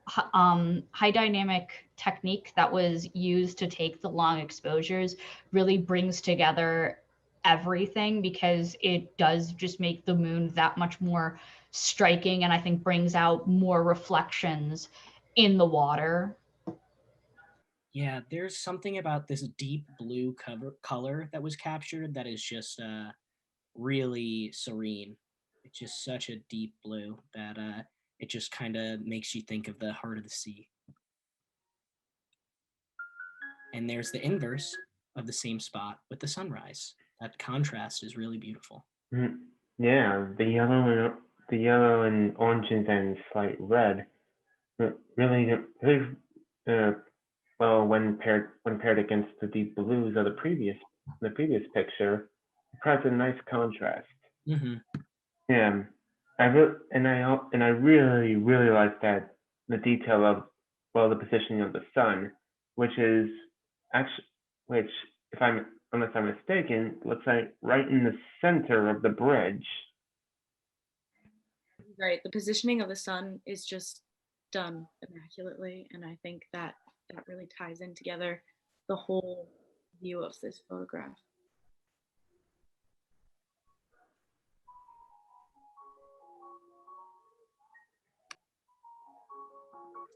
high dynamic technique that was used to take the long exposures really brings together everything, because it does just make the moon that much more striking, and I think brings out more reflections in the water. Yeah, there's something about this deep blue color that was captured that is just really serene. It's just such a deep blue that it just kind of makes you think of the heart of the sea. And there's the inverse of the same spot with the sunrise. That contrast is really beautiful. Yeah, the yellow and oranges and slight red really, really well when paired against the deep blues of the previous picture, it provides a nice contrast. Mm-hmm. Yeah, I really like that the detail of the positioning of the sun, which is actually if unless I'm mistaken, looks like right in the center of the bridge. Right. The positioning of the sun is just done immaculately. And I think that really ties in together the whole view of this photograph.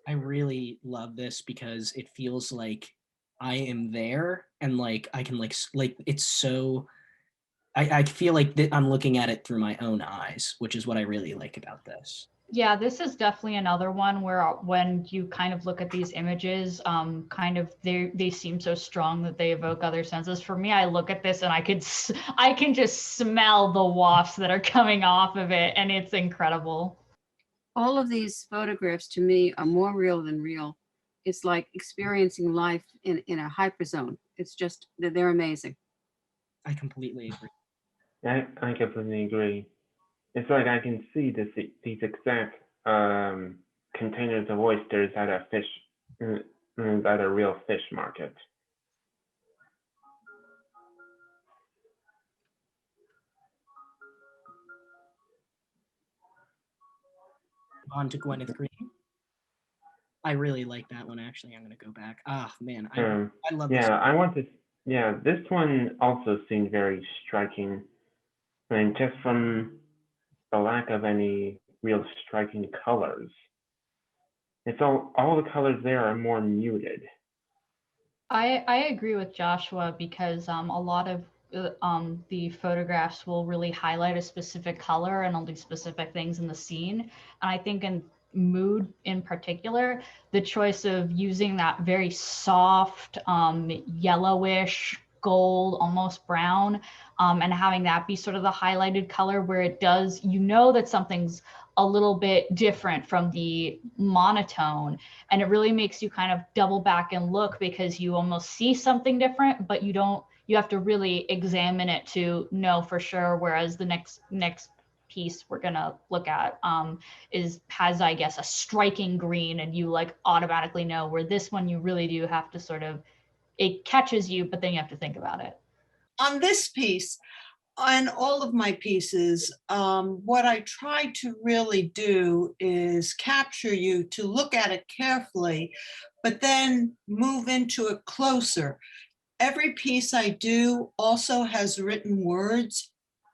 I really love this because it feels like I am there and like I can like it's so I feel like I'm looking at it through my own eyes, which is what I really like about this. Yeah, this is definitely another one where when you kind of look at these images, kind of they seem so strong that they evoke other senses. For me, I look at this and I can just smell the wafts that are coming off of it, and it's incredible. All of these photographs to me are more real than real. It's like experiencing life in a hyperzone. It's just, they're amazing. I completely agree. I completely agree. It's like I can see these exact containers of oysters at a real fish market. On to Gwyneth Green. I really like that one. Actually, I'm gonna go back. Ah, man, I love this. Yeah, this one also seemed very striking. I mean, just from the lack of any real striking colors. It's all the colors there are more muted. I agree with Joshua, because a lot of the photographs will really highlight a specific color and only specific things in the scene. And I think in mood in particular, the choice of using that very soft yellowish gold, almost brown, and having that be sort of the highlighted color, where it does, you know, that something's a little bit different from the monotone, and it really makes you kind of double back and look, because you almost see something different, but you have to really examine it to know for sure. Whereas the next piece we're gonna look at has, I guess, a striking green, and you like automatically know, where this one you really do have to sort of, it catches you, but then you have to think about it. On this piece, on all of my pieces, what I try to really do is capture you to look at it carefully, but then move into it closer. Every piece I do also has written words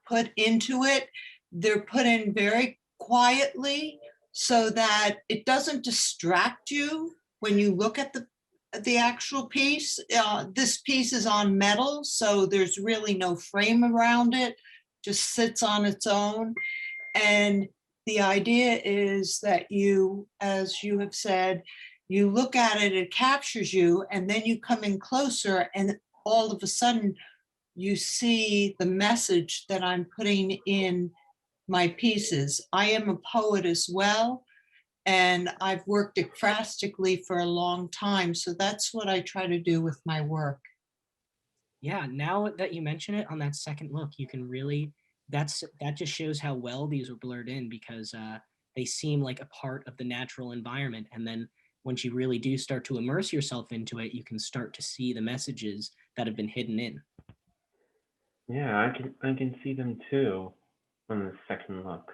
put into it. They're put in very quietly so that it doesn't distract you when you look at the actual piece. This piece is on metal, so there's really no frame around it, just sits on its own. And the idea is that you, as you have said, you look at it, it captures you, and then you come in closer, and all of a sudden you see the message that I'm putting in my pieces. I am a poet as well, and I've worked ekphrastically for a long time, so that's what I try to do with my work. Yeah, now that you mention it, on that second look, you can really, that just shows how well these were blurred in, because they seem like a part of the natural environment. And then once you really do start to immerse yourself into it, you can start to see the messages that have been hidden in. Yeah, I can see them too on the second look.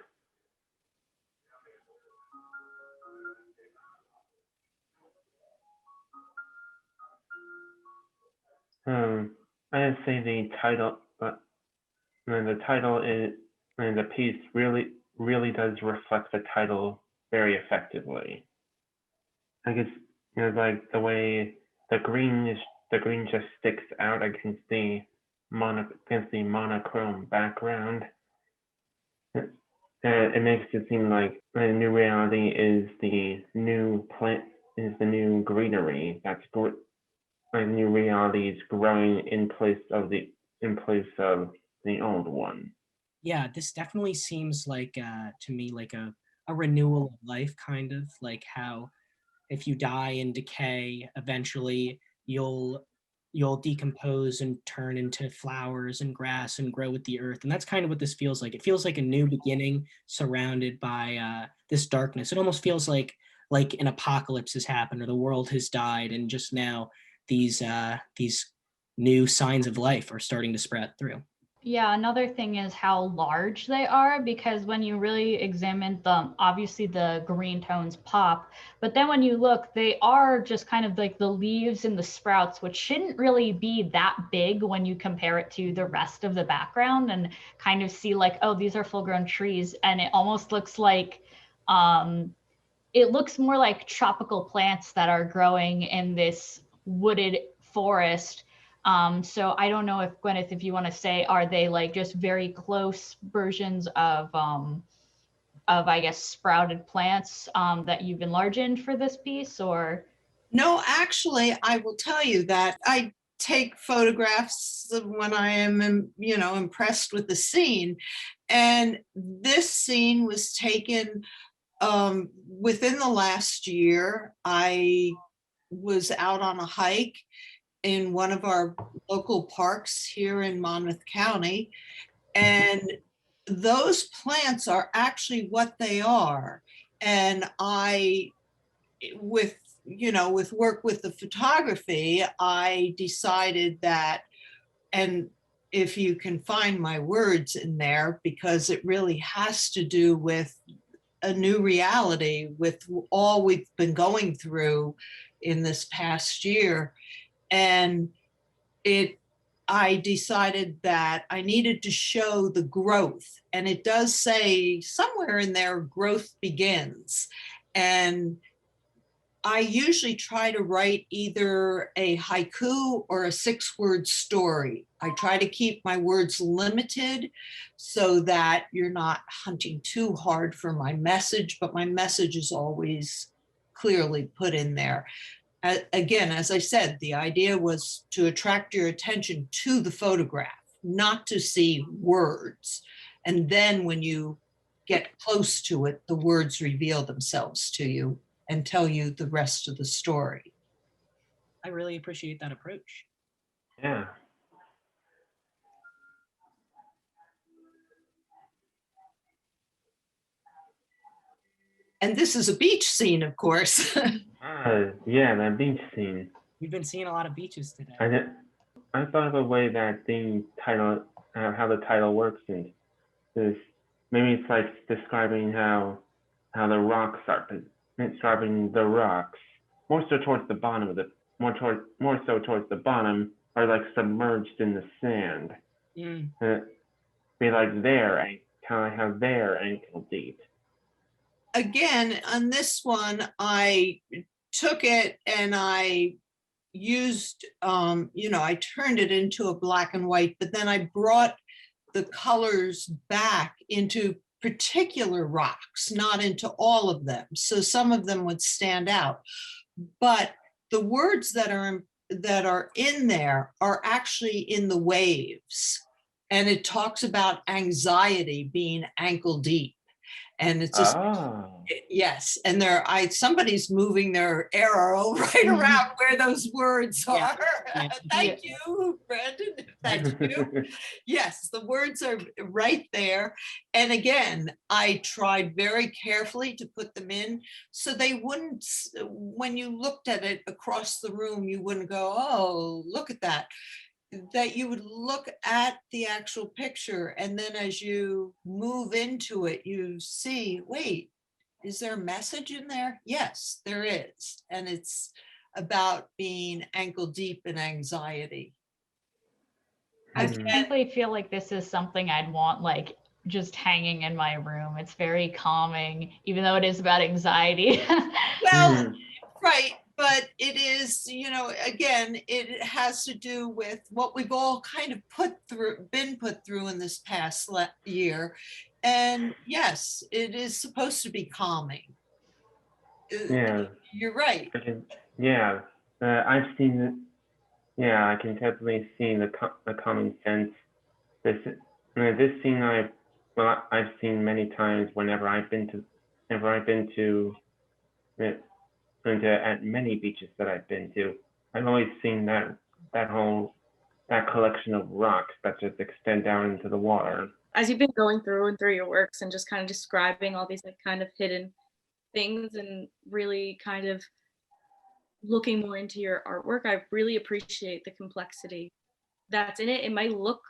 I'd say the title and the title is, and the piece really does reflect the title very effectively. I guess, like the way the green just sticks out against the monochrome background. It makes it seem like the new reality is the new plant, is the new greenery. Like new reality is growing in place of the old one. Yeah, this definitely seems like to me like a renewal of life, kind of like how if you die and decay, eventually you'll decompose and turn into flowers and grass and grow with the earth. And that's kind of what this feels like. It feels like a new beginning surrounded by this darkness. It almost feels like an apocalypse has happened or the world has died, and just now these new signs of life are starting to spread through. Yeah, another thing is how large they are, because when you really examine them, obviously the green tones pop, but then when you look, they are just kind of like the leaves and the sprouts, which shouldn't really be that big when you compare it to the rest of the background and kind of see like, oh, these are full-grown trees. And it almost looks like, it looks more like tropical plants that are growing in this wooded forest. So I don't know if Gwyneth, if you want to say, are they like just very close versions of I guess sprouted plants that you've enlarged for this piece, or? No, actually, I will tell you that I take photographs when I am, impressed with the scene. And this scene was taken within the last year. I was out on a hike in one of our local parks here in Monmouth County. And those plants are actually what they are. And with work with the photography, I decided that, and if you can find my words in there, because it really has to do with a new reality with all we've been going through in this past year. And I decided that I needed to show the growth. And it does say somewhere in there, growth begins. And I usually try to write either a haiku or a 6-word story. I try to keep my words limited so that you're not hunting too hard for my message, but my message is always clearly put in there. Again, as I said, the idea was to attract your attention to the photograph, not to see words. And then when you get close to it, the words reveal themselves to you and tell you the rest of the story. I really appreciate that approach. Yeah. And this is a beach scene, of course. Yeah, that beach scene. We've been seeing a lot of beaches today. I thought of a way that the title, how the title works is maybe it's like describing how the rocks are, describing the rocks more so towards the bottom of the, more so towards the bottom, are like submerged in the sand. Be like kind of have their ankle deep. Again, on this one, I took it and I used, I turned it into a black and white, but then I brought the colors back into particular rocks, not into all of them. So some of them would stand out. But the words that are in there are actually in the waves. And it talks about anxiety being ankle deep. And it's just, yes. And somebody's moving their arrow right around where those words are. Yeah. Thank you, Brandon. That's you. Yes, the words are right there. And again, I tried very carefully to put them in so they wouldn't, when you looked at it across the room, you wouldn't go, oh, look at that. That you would look at the actual picture, and then as you move into it, you see, wait, is there a message in there? Yes, there is. And it's about being ankle deep in anxiety. I Again, definitely feel like this is something I'd want like just hanging in my room. It's very calming, even though it is about anxiety. well, right, but it is, you know, again, it has to do with what we've all kind of been put through in this past year. And yes, it is supposed to be calming. Yeah. You're right. Yeah. I've seen it. Yeah, I can definitely see the common sense. This scene I've seen many times whenever I've been to at many beaches that I've been to. I've always seen that collection of rocks that just extend down into the water. As you've been going through and through your works and just kind of describing all these like kind of hidden things and really kind of looking more into your artwork, I really appreciate the complexity that's in it. It might look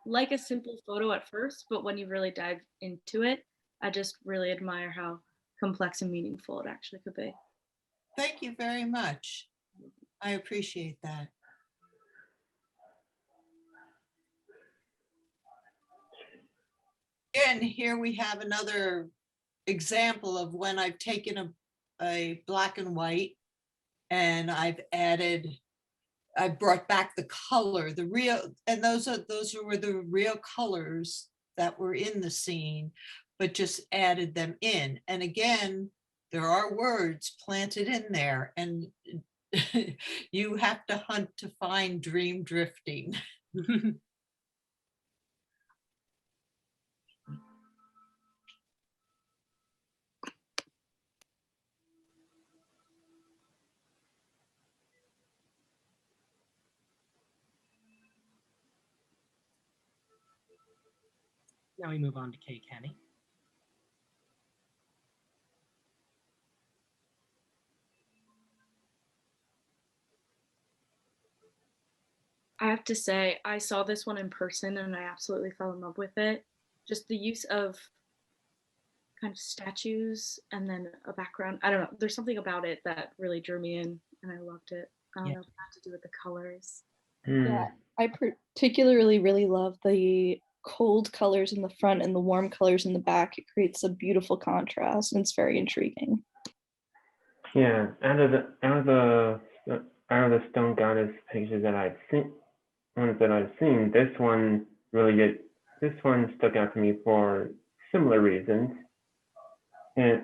like a simple photo at first, but when you really dive into it, I just really admire how complex and meaningful it actually could be. Thank you very much. I appreciate that. Again, here we have another example of when I've taken a black and white and I brought back the color, the real, and those were the real colors that were in the scene, but just added them in. And again, there are words planted in there, and you have to hunt to find dream drifting. Now we move on to Kay Kenny. I have to say, I saw this one in person and I absolutely fell in love with it. Just the use of kind of statues and then a background. I don't know. There's something about it that really drew me in and I loved it. I don't know if it had to do with the colors. Yeah, I particularly really love the cold colors in the front and the warm colors in the back. It creates a beautiful contrast and it's very intriguing. Yeah, out of the stone goddess pictures that I've seen, this one stuck out to me for similar reasons. And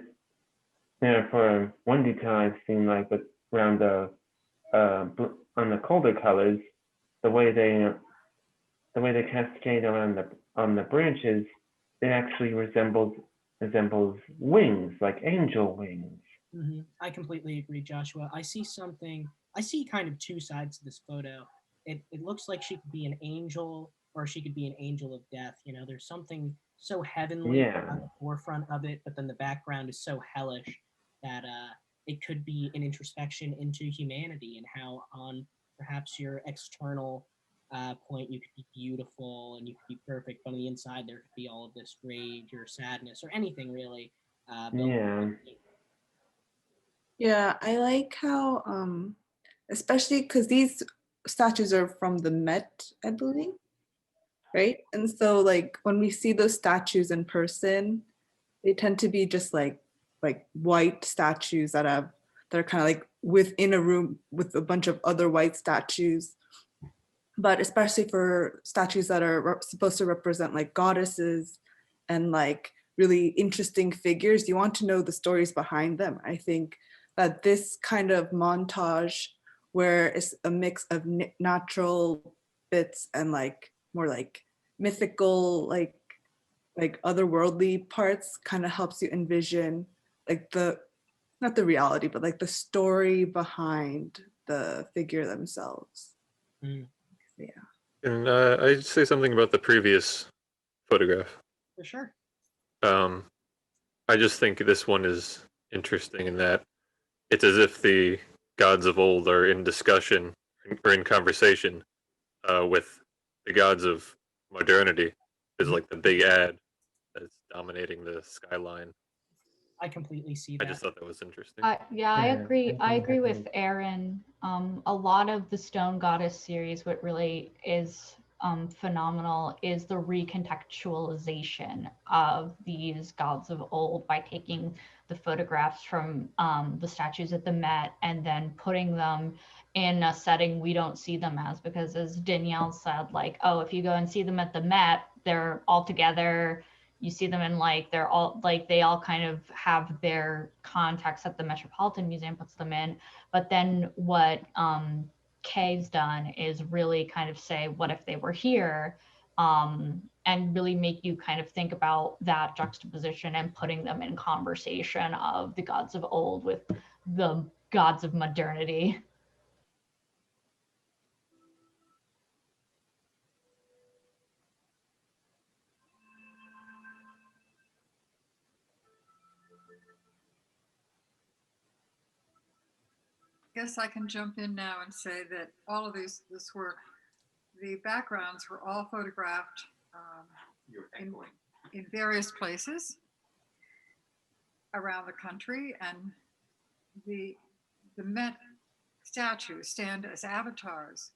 for one detail I've seen, like around on the colder colors, the way they cascade on the branches, it actually resembles wings, like angel wings. Mm-hmm. I completely agree, Joshua. I see kind of two sides to this photo. It looks like she could be an angel or she could be an angel of death. You know, there's something so heavenly on the forefront of it, but then the background is so hellish that it could be an introspection into humanity and how on perhaps your external point you could be beautiful and you could be perfect, but on the inside there could be all of this rage or sadness or anything really. Yeah, I like how, especially because these statues are from the Met, I believe, right? And so like when we see those statues in person, they tend to be just like white statues that are kind of like within a room with a bunch of other white statues. But especially for statues that are supposed to represent like goddesses and like really interesting figures, you want to know the stories behind them. I think that this kind of montage where it's a mix of natural bits and like more like mythical, like otherworldly parts kind of helps you envision like not the reality, but like the story behind the figure themselves. Mm. Yeah. And I'd say something about the previous photograph. For sure. I just think this one is interesting in that it's as if the gods of old are in discussion or in conversation with the gods of modernity. Is like the big ad that's dominating the skyline. I completely see that. I just thought that was interesting. Yeah, I agree. I agree with Aaron. A lot of the Stone Goddess series, what really is phenomenal is the recontextualization of these gods of old by taking the photographs from the statues at the Met and then putting them in a setting we don't see them as, because as Danielle said, like, oh, if you go and see them at the Met, they're all together. You see them in like, they're all like, they all kind of have their context that the Metropolitan Museum puts them in. But then what Kay's done is really kind of say, what if they were here? And really make you kind of think about that juxtaposition and putting them in conversation of the gods of old with the gods of modernity. Guess I can jump in now and say that all of this work, the backgrounds were all photographed in various places around the country, and the Met statues stand as avatars.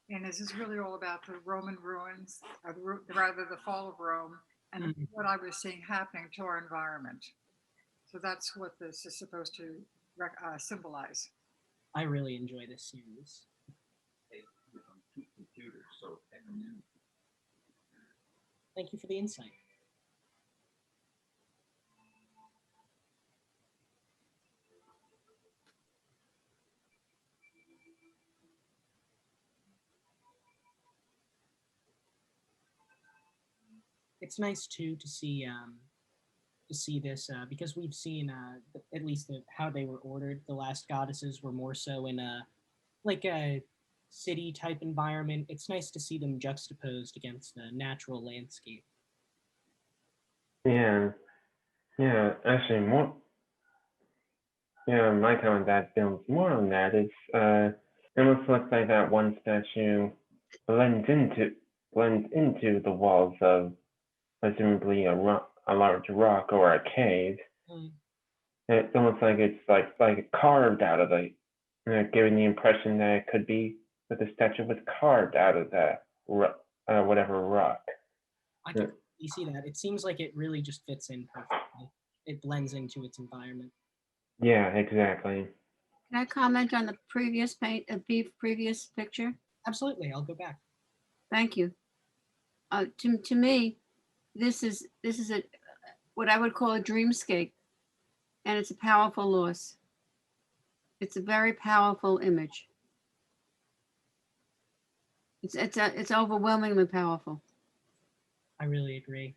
And this is really all about the Roman ruins, or rather the fall of Rome, and what I was seeing happening to our environment. So that's what this is supposed to symbolize. I really enjoy this series. Thank you for the insight. It's nice too to see this because we've seen at least how they were ordered. The last goddesses were more so in a like a city type environment. It's nice to see them juxtaposed against the natural landscape. Yeah, actually more. Yeah, my comment that builds more on that is it almost looks like that one statue blends into the walls of presumably a large rock or a cave. It's almost like it's like carved out of the, giving the impression that it could be that the statue was carved out of that whatever rock. I can really see that. It seems like it really just fits in perfectly. It blends into its environment. Yeah, exactly. Can I comment on the previous previous picture? Absolutely, I'll go back. Thank you. To me, this is what I would call a dreamscape, and it's a powerful loss. It's a very powerful image. It's overwhelmingly powerful. I really agree.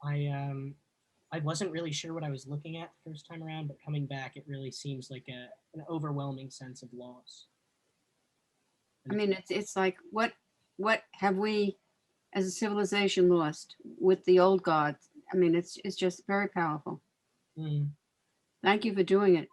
I wasn't really sure what I was looking at the first time around, but coming back, it really seems like an overwhelming sense of loss. I mean, it's like what have we as a civilization lost with the old gods? I mean, it's just very powerful. Thank you for doing it.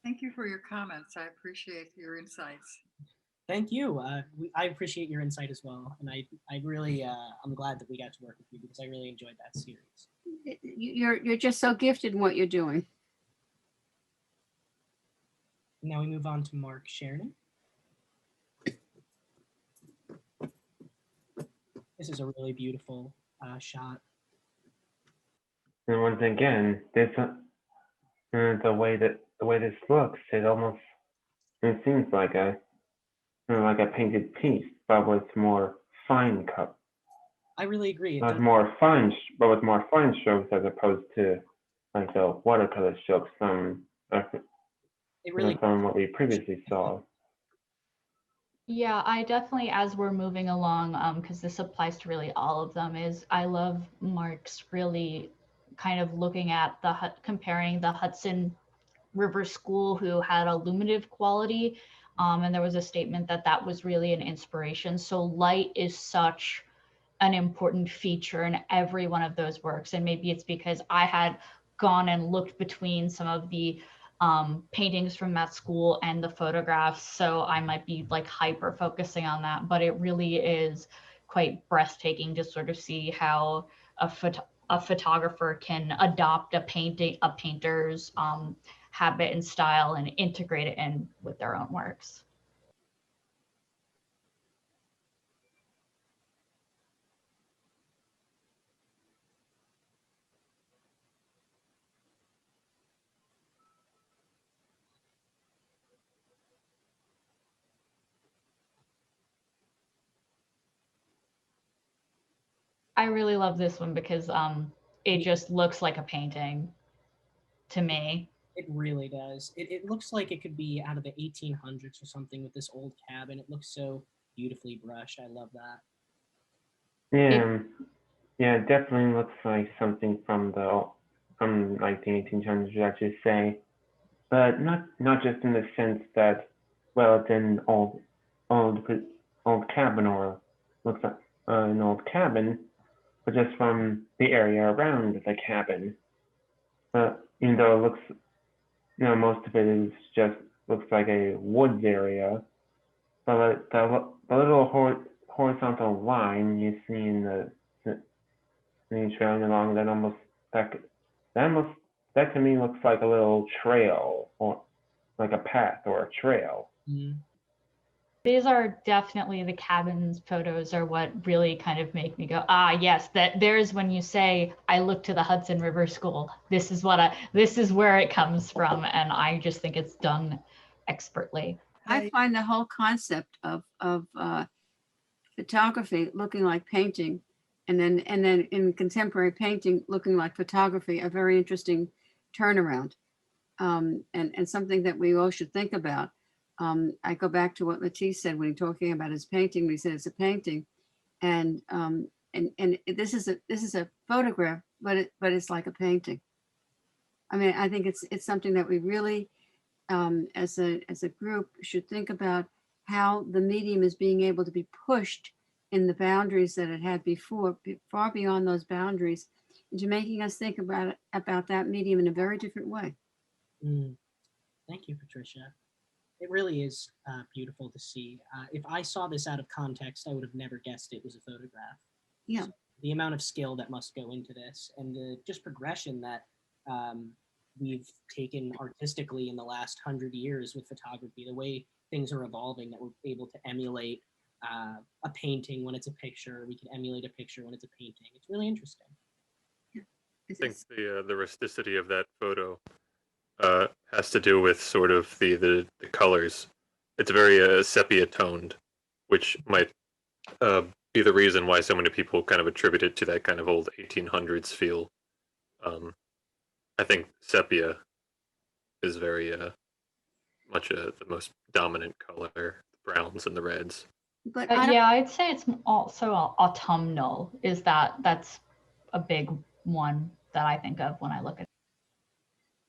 Thank you for your comments. I appreciate your insights. Thank you. I appreciate your insight as well, and I really I'm glad that we got to work with you because I really enjoyed that series. You're just so gifted in what you're doing. Now we move on to Mark Sheridan. This is a really beautiful shot. And once again, this the way this looks, it seems like a painted piece, but with more fine cut. I really agree. With more fine strokes as opposed to like the watercolor strokes from what we previously saw. Yeah, I definitely, as we're moving along, because this applies to really all of them, is I love Mark's really kind of looking at comparing the Hudson River School, who had illuminative quality, and there was a statement that was really an inspiration. So light is such an important feature in every one of those works, and maybe it's because I had gone and looked between some of the paintings from that school and the photographs, so I might be like hyper focusing on that, but it really is quite breathtaking to sort of see how a photographer can adopt a painter's habit and style and integrate it in with their own works. I really love this one because it just looks like a painting to me. It really does. It looks like it could be out of the 1800s or something with this old cabin. It looks so beautifully brushed. I love that. Yeah, yeah, it definitely looks like something from like the 1800s, I should say, but not just in the sense that, well, it's an old cabin, or looks like an old cabin, but just from the area around the cabin. Even though it looks, most of it is just looks like a woods area, but the little horizontal line you see in the trailing along, that to me looks like a little trail, or like a path or a trail. Mm-hmm. These are definitely the cabins photos are what really kind of make me go, ah, yes, that there's when you say, I look to the Hudson River School. This is where it comes from. And I just think it's done expertly. I find the whole concept of photography looking like painting, and then in contemporary painting looking like photography, a very interesting turnaround, and something that we all should think about. I go back to what Matisse said when he talking about his painting. He said it's a painting, and this is a photograph, but it's like a painting. I mean, I think it's something that we really, as a group, should think about, how the medium is being able to be pushed in the boundaries that it had before, far beyond those boundaries, into making us think about that medium in a very different way. Thank you, Patricia. It really is beautiful to see. If I saw this out of context, I would have never guessed it was a photograph. Yeah. So the amount of skill that must go into this, and the just progression that we've taken artistically in the last 100 years with photography, the way things are evolving, that we're able to emulate a painting when it's a picture. We can emulate a picture when it's a painting. It's really interesting. I think the rusticity of that photo has to do with sort of the colors. It's very sepia toned, which might be the reason why so many people kind of attribute it to that kind of old 1800s feel. I think sepia is very much the most dominant color, the browns and the reds. But yeah, I'd say it's also autumnal. That's a big one that I think of when I look at it.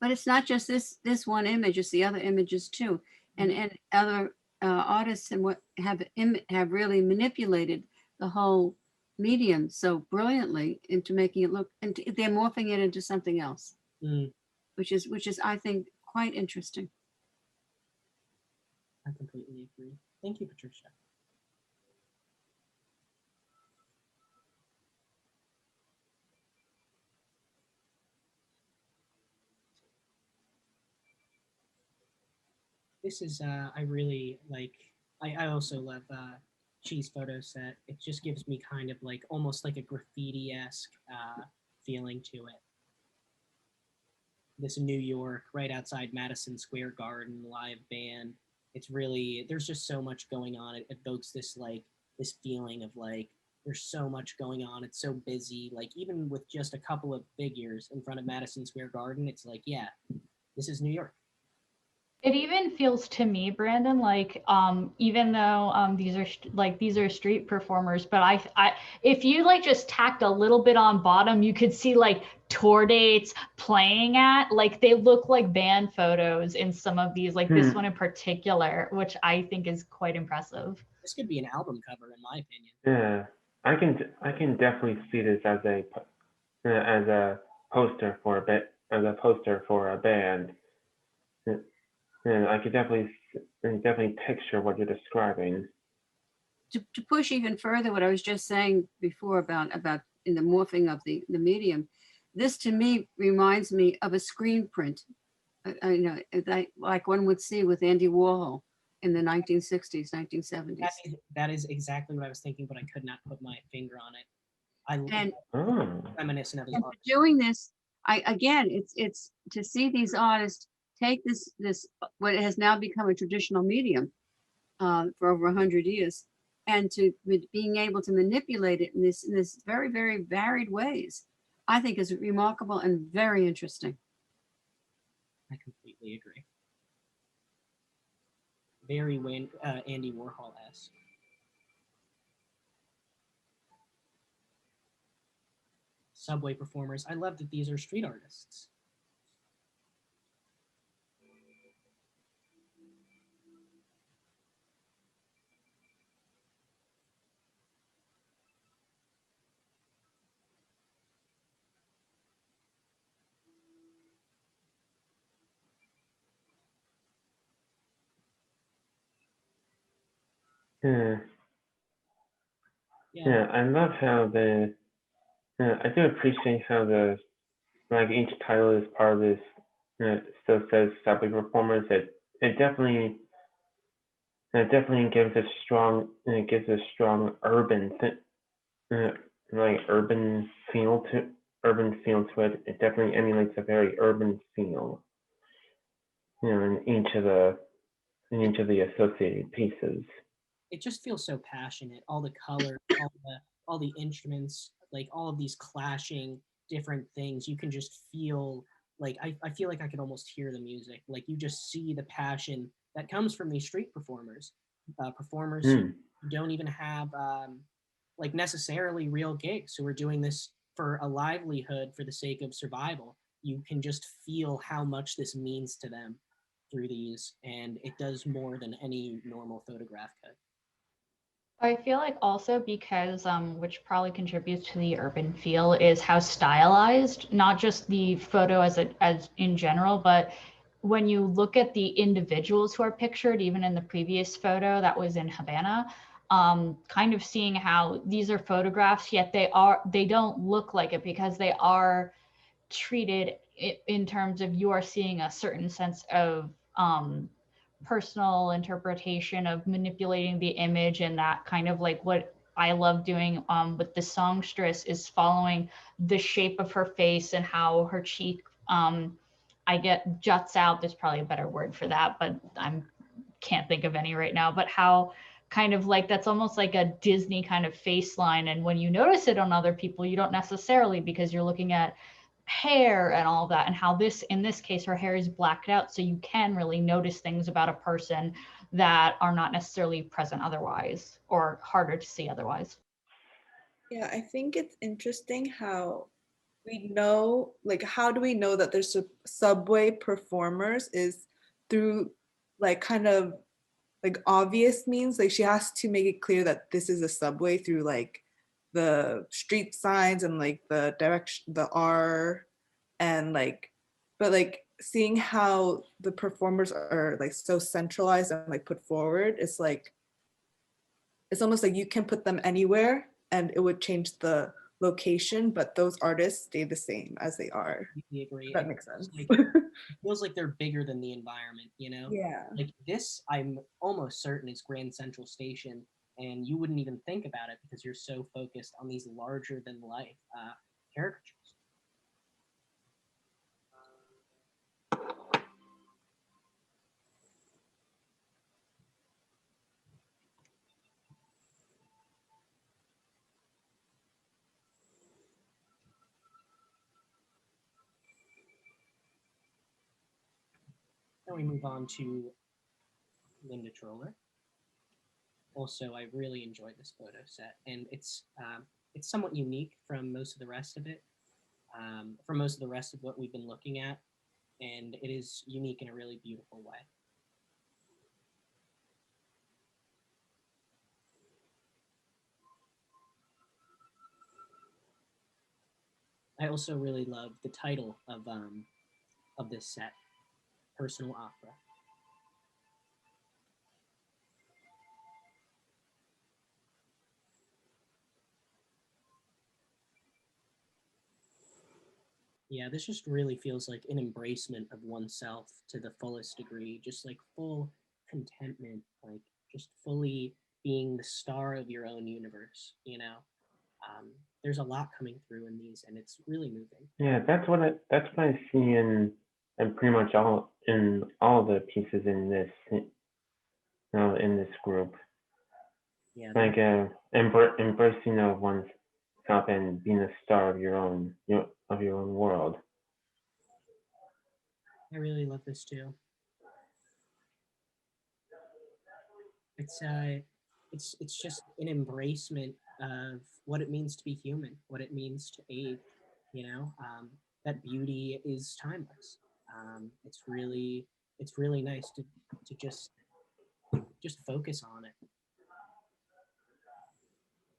But it's not just this one image; it's the other images too, and other artists and what have really manipulated the whole medium so brilliantly into making it look, and they're morphing it into something else, which is I think quite interesting. I completely agree. Thank you, Patricia. This is, I really like, I also love Cheese Photo Set. It just gives me kind of like, almost like a graffiti-esque feeling to it. This New York, right outside Madison Square Garden, live band. It's really, there's just so much going on. It evokes this like, this feeling of like, there's so much going on. It's so busy. Like even with just a couple of figures in front of Madison Square Garden, it's like, yeah, this is New York. It even feels to me, Brandon, like even though these are street performers, but I if you like just tacked a little bit on bottom, you could see like tour dates playing at, like they look like band photos in some of these, like this one in particular, which I think is quite impressive. This could be an album cover, in my opinion. Yeah, I can definitely see this as a poster for a a poster for a band, and I could definitely picture what you're describing. To push even further what I was just saying before about in the morphing of the medium, this to me reminds me of a screen print. I know, like one would see with Andy Warhol in the 1960s, 1970s. That is exactly what I was thinking, but I could not put my finger on it. And reminiscent of his and art. for doing this, it's to see these artists take this what has now become a traditional medium for over 100 years, and being able to manipulate it in this very, very varied ways, I think is remarkable and very interesting. I completely agree. Very Andy Warhol-esque. Subway performers. I love that these are street artists. Yeah, I love how I do appreciate how like each title is part of this, still says subway performers. It definitely gives a strong urban like urban feel to it. It definitely emulates a very urban feel, in each of the associated pieces. It just feels so passionate. All the colors, all the instruments, like all of these clashing different things. You can just feel like I feel like I could almost hear the music. Like you just see the passion that comes from these street performers, who don't even have like necessarily real gigs, who are doing this for a livelihood for the sake of survival. You can just feel how much this means to them through these, and it does more than any normal photograph could. I feel like also because, which probably contributes to the urban feel, is how stylized, not just the photo as in general, but when you look at the individuals who are pictured, even in the previous photo that was in Havana, kind of seeing how these are photographs, yet they don't look like it because they are treated in terms of you are seeing a certain sense of personal interpretation of manipulating the image, and that kind of like what I love doing with the songstress is following the shape of her face and how her cheek I get juts out. There's probably a better word for that, but I can't think of any right now. But how kind of like that's almost like a Disney kind of face line, and when you notice it on other people, you don't necessarily, because you're looking at hair and all that, and how in this case her hair is blacked out, so you can really notice things about a person that are not necessarily present otherwise, or harder to see otherwise. Yeah, I think it's interesting how we know, like, how do we know that there's subway performers is through like kind of like obvious means. Like she has to make it clear that this is a subway through like the street signs and like the direction, the R, and like, but like seeing how the performers are like so centralized and like put forward, it's like, it's almost like you can put them anywhere and it would change the location, but those artists stay the same as they are. I agree. That makes sense. Like, it feels like they're bigger than the environment, you know? Yeah. Like this, I'm almost certain is Grand Central Station, and you wouldn't even think about it because you're so focused on these larger than life caricatures. Then we move on to Linda Troller. Also, I really enjoyed this photo set, and it's somewhat unique from most of the rest of it, from most of the rest of what we've been looking at, and it is unique in a really beautiful way. I also really love the title of of this set, Personal Opera. Yeah, this just really feels like an embracement of oneself to the fullest degree, just like full contentment, like just fully being the star of your own universe, you know? There's a lot coming through in these, and it's really moving. Yeah, that's what I see in pretty much all the pieces in this in this group. Yeah, Like embracing of oneself and being a star of your own world. I really love this too. It's just an embracement of what it means to be human, what it means to age, you know. That beauty is timeless. It's really nice to just focus on it.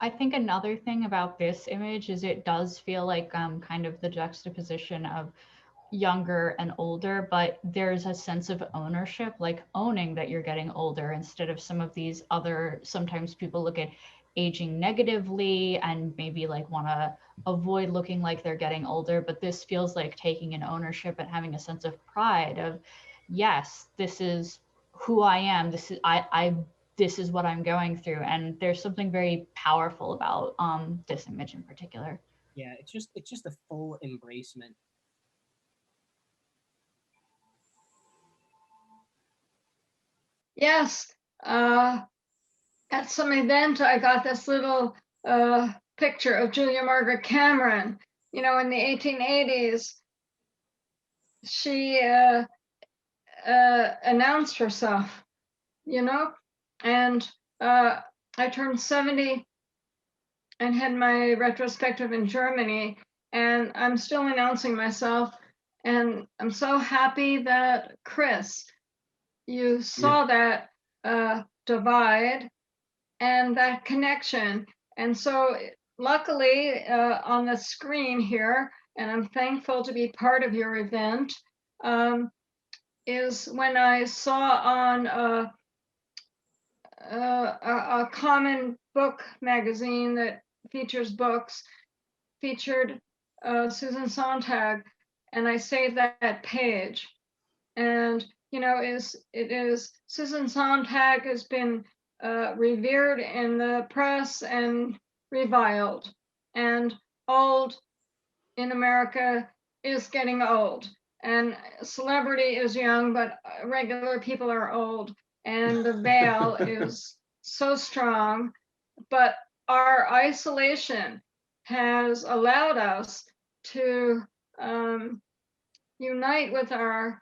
I think another thing about this image is it does feel like kind of the juxtaposition of younger and older, but there's a sense of ownership, like owning that you're getting older instead of some of these other, sometimes people look at aging negatively and maybe like want to avoid looking like they're getting older, but this feels like taking an ownership and having a sense of pride of, yes, this is who I am. This is what I'm going through. And there's something very powerful about this image in particular. Yeah, it's just a full embracement. Yes, at some event, I got this little picture of Julia Margaret Cameron. You know, in the 1880s, she announced herself, you know, and I turned 70 and had my retrospective in Germany, and I'm still announcing myself. And I'm so happy that, Chris, you saw that divide and that connection. And so luckily on the screen here, and I'm thankful to be part of your event, is when I saw on a common book magazine that features books, featured Susan Sontag, and I saved that page. And you know, it is Susan Sontag has been revered in the press and reviled, and old in America is getting old, and celebrity is young, but regular people are old, and the veil is so strong. But our isolation has allowed us to unite with our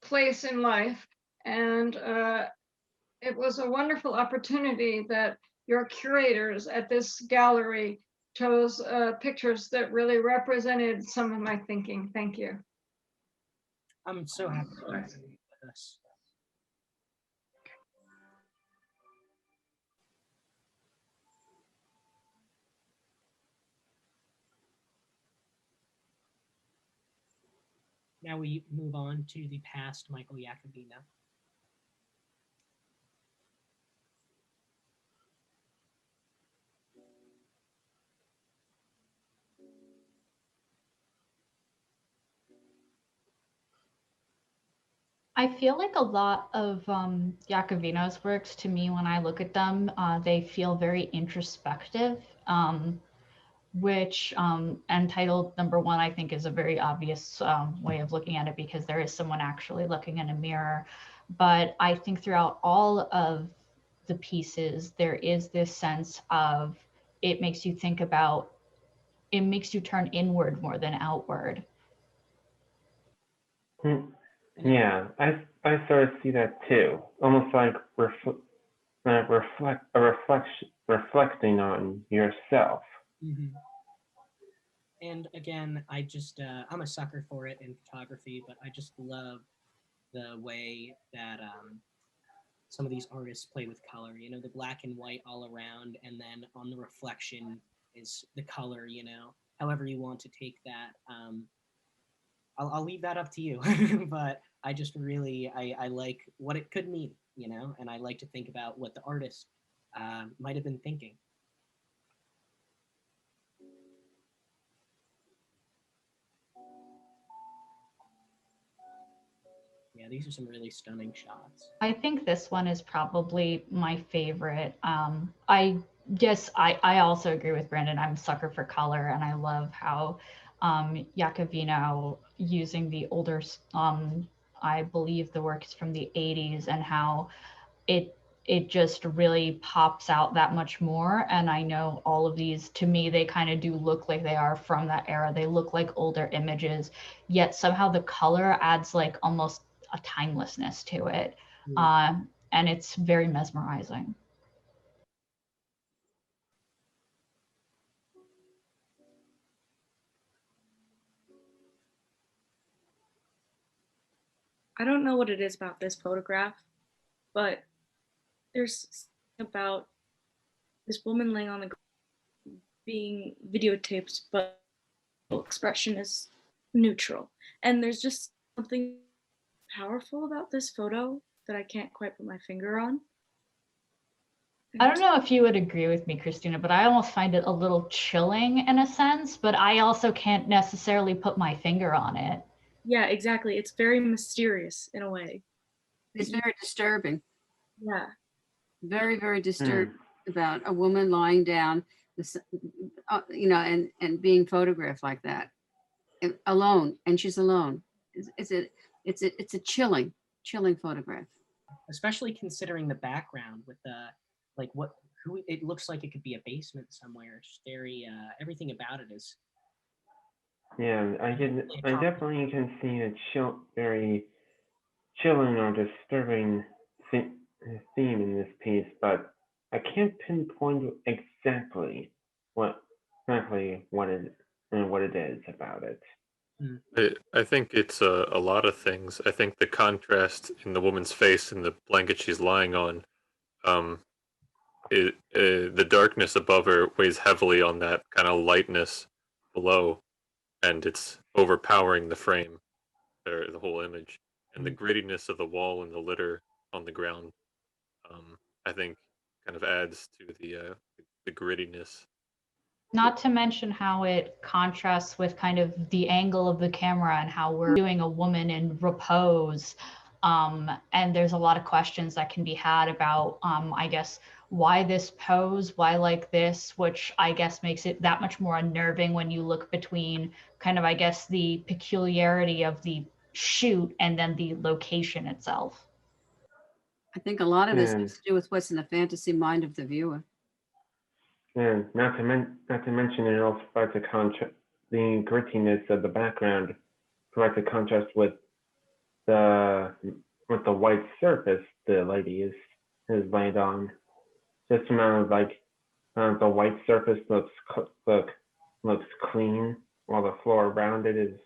place in life. And it was a wonderful opportunity that your curators at this gallery chose pictures that really represented some of my thinking. Thank you. I'm so happy to have you with us. Now we move on to the past Michael Iacobino. I feel like a lot of Iacovino's works, to me, when I look at them, they feel very introspective, which entitled number one, I think, is a very obvious way of looking at it because there is someone actually looking in a mirror. But I think throughout all of the pieces, there is this sense of it makes you think about, it makes you turn inward more than outward. Yeah, I sort of see that too. Almost like reflecting on yourself. Mm-hmm. And again, I'm a sucker for it in photography, but I just love the way that some of these artists play with color, you know, the black and white all around, and then on the reflection is the color, you know, however you want to take that. I'll leave that up to you. But I just really, I like what it could mean, you know, and I like to think about what the artist might have been thinking. Yeah, these are some really stunning shots. I think this one is probably my favorite. I also agree with Brandon. I'm a sucker for color, and I love how Jacobino using the older, I believe the work is from the 80s, and how it just really pops out that much more. And I know all of these, to me, they kind of do look like they are from that era. They look like older images, yet somehow the color adds like almost a timelessness to it. And it's very mesmerizing. I don't know what it is about this photograph, but there's something about this woman laying on the ground being videotaped, but expression is neutral. And there's just something powerful about this photo that I can't quite put my finger on. I don't know if you would agree with me, Christina, but I almost find it a little chilling in a sense, but I also can't necessarily put my finger on it. Yeah, exactly. It's very mysterious in a way. It's very disturbing. Yeah. Very, very disturbed about a woman lying down, you know, and being photographed like that, alone, and she's alone. It's a chilling photograph. Especially considering the background with the, like who it looks like it could be a basement somewhere. Just very, everything about it is. Yeah, I definitely can see a very chilling or disturbing theme in this piece, but I can't pinpoint exactly what it is about it. I think it's a lot of things. I think the contrast in the woman's face and the blanket she's lying on, the darkness above her weighs heavily on that kind of lightness below, and it's overpowering the frame, or the whole image, and the grittiness of the wall and the litter on the ground. I think kind of adds to the grittiness. Not to mention how it contrasts with kind of the angle of the camera and how we're doing a woman in repose. And there's a lot of questions that can be had about, I guess, why this pose, why like this, which I guess makes it that much more unnerving when you look between kind of, I guess, the peculiarity of the shoot and then the location itself. I think a lot of this has to do with what's in the fantasy mind of the viewer. And not to mention, it also provides a contrast. The grittiness of the background provides a contrast with the white surface the lady is laid on. Just amount of like the white surface looks clean, while the floor around it is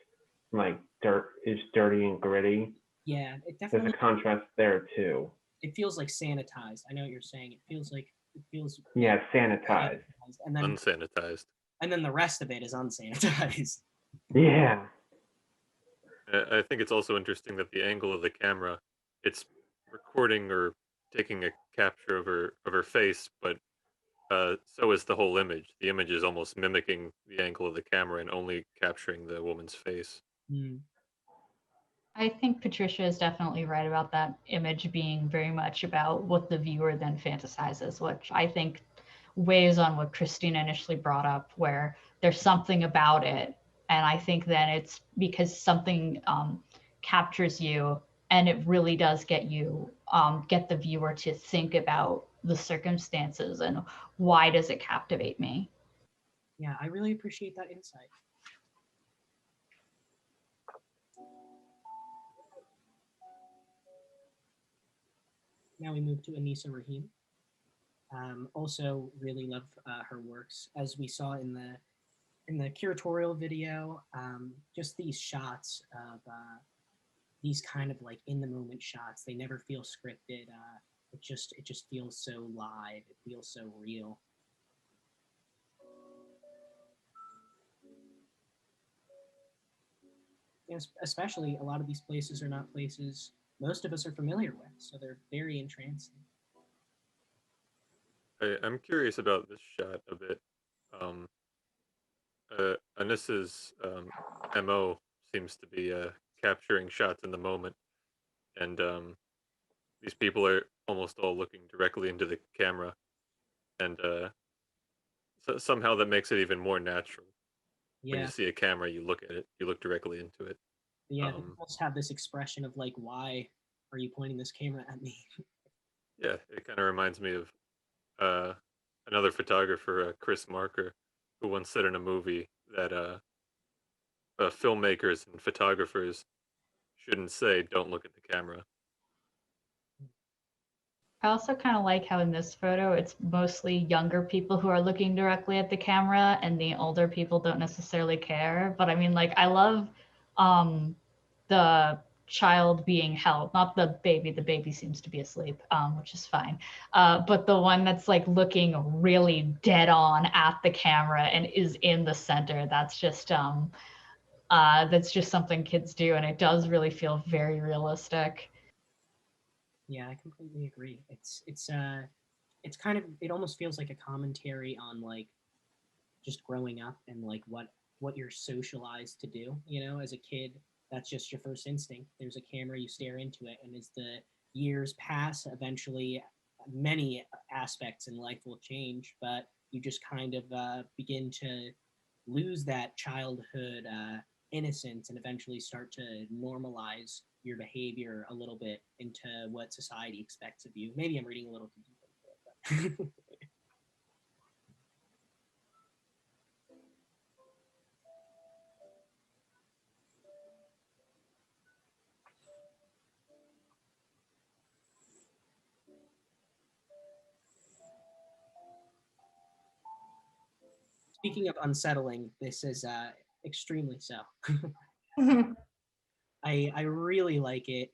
like dirty and gritty. Yeah, it definitely. There's a contrast there too. It feels like sanitized. I know what you're saying. It feels. Yeah, sanitized. And then unsanitized. And then the rest of it is unsanitized. Yeah. I think it's also interesting that the angle of the camera, it's recording or taking a capture of her face, but so is the whole image. The image is almost mimicking the angle of the camera and only capturing the woman's face. I think Patricia is definitely right about that image being very much about what the viewer then fantasizes, which I think weighs on what Christina initially brought up, where there's something about it. And I think then it's because something captures you, and it really does get the viewer to think about the circumstances and why does it captivate me. Yeah, I really appreciate that insight. Now we move to Anissa Rahim. Also really love her works, as we saw in the curatorial video. Just these shots of these kind of like in the moment shots. They never feel scripted. It just feels so live. It feels so real. especially a lot of these places are not places most of us are familiar with, so they're very entrancing. I'm curious about this shot a bit. Um, Anissa's MO seems to be capturing shots in the moment, and these people are almost all looking directly into the camera, and somehow that makes it even more natural. When you Yeah, see a camera, you look at it, you look directly into it. yeah, they Um, almost have this expression of like, why are you pointing this camera at me? yeah, it kind of reminds me of uh, another photographer, Chris Marker, who once said in a movie that filmmakers and photographers shouldn't say, "Don't look at the camera." I also kind of like how in this photo, it's mostly younger people who are looking directly at the camera and the older people don't necessarily care. But I mean, like, I love the child being held, not the baby seems to be asleep, which is fine. But the one that's like looking really dead on at the camera and is in the center, that's just something kids do. And it does really feel very realistic. Yeah, I completely agree. It's kind of, it almost feels like a commentary on like just growing up and like what you're socialized to do, you know, as a kid. That's just your first instinct. There's a camera, you stare into it, and as the years pass, eventually many aspects in life will change, but you just kind of begin to lose that childhood innocence and eventually start to normalize your behavior a little bit into what society expects of you. Maybe I'm reading a little too deep into it, but speaking of unsettling, this is extremely so. I really like it.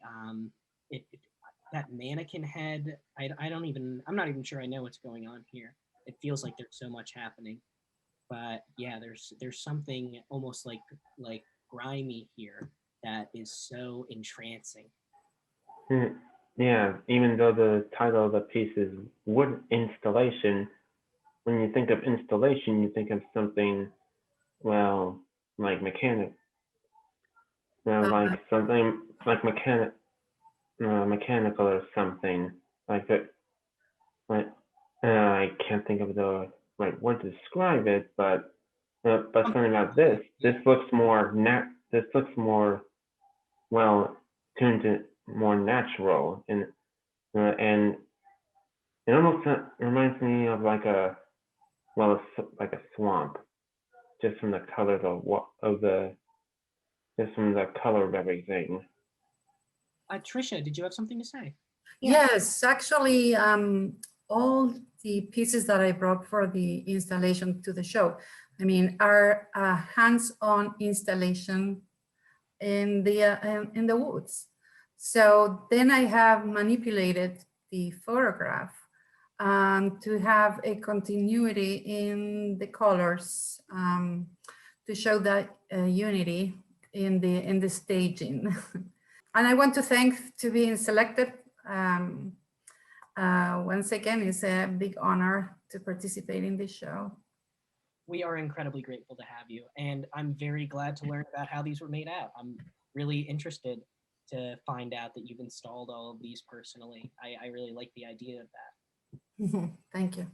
That mannequin head. I don't even. I'm not even sure I know what's going on here. It feels like there's so much happening, but yeah, there's something almost like grimy here that is so entrancing. Hmm. Yeah, even though the title of the piece is wood installation, when you think of installation, you think of something, well, like mechanic, like something like mechanical or something like that. Like I can't think of the right word to describe it, but something about this. This looks more This looks more well tuned to more natural, and it almost reminds me of like like a swamp, just from the colors of the just from the color of everything. Tricia, did you have something to say? Yes, actually, all the pieces that I brought for the installation to the show, I mean, are a hands-on installation in the woods. So then I have manipulated the photograph to have a continuity in the colors, to show that unity in the staging. And I want to thank to being selected. Once again, it's a big honor to participate in this show. We are incredibly grateful to have you, and I'm very glad to learn about how these were made out. I'm really interested to find out that you've installed all of these personally. I really like the idea of that. Thank you.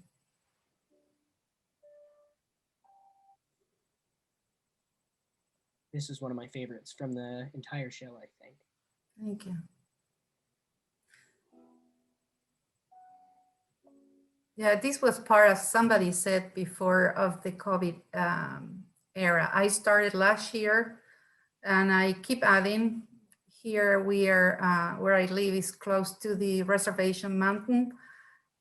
This is one of my favorites from the entire show, I think. Thank you. Yeah, this was part of somebody said before of the COVID era. I started last year and I keep adding. Here we are, where I live is close to the reservation mountain.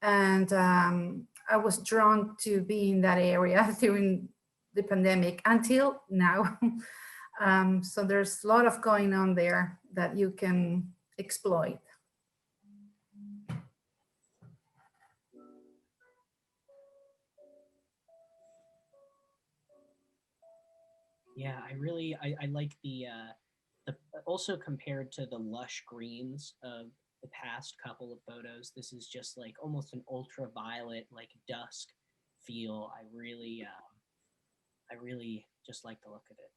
And I was drawn to be in that area during the pandemic until now. So there's a lot of going on there that you can exploit. Yeah, I like the also compared to the lush greens of the past couple of photos, this is just like almost an ultraviolet, like dusk feel. I really just like the look of it.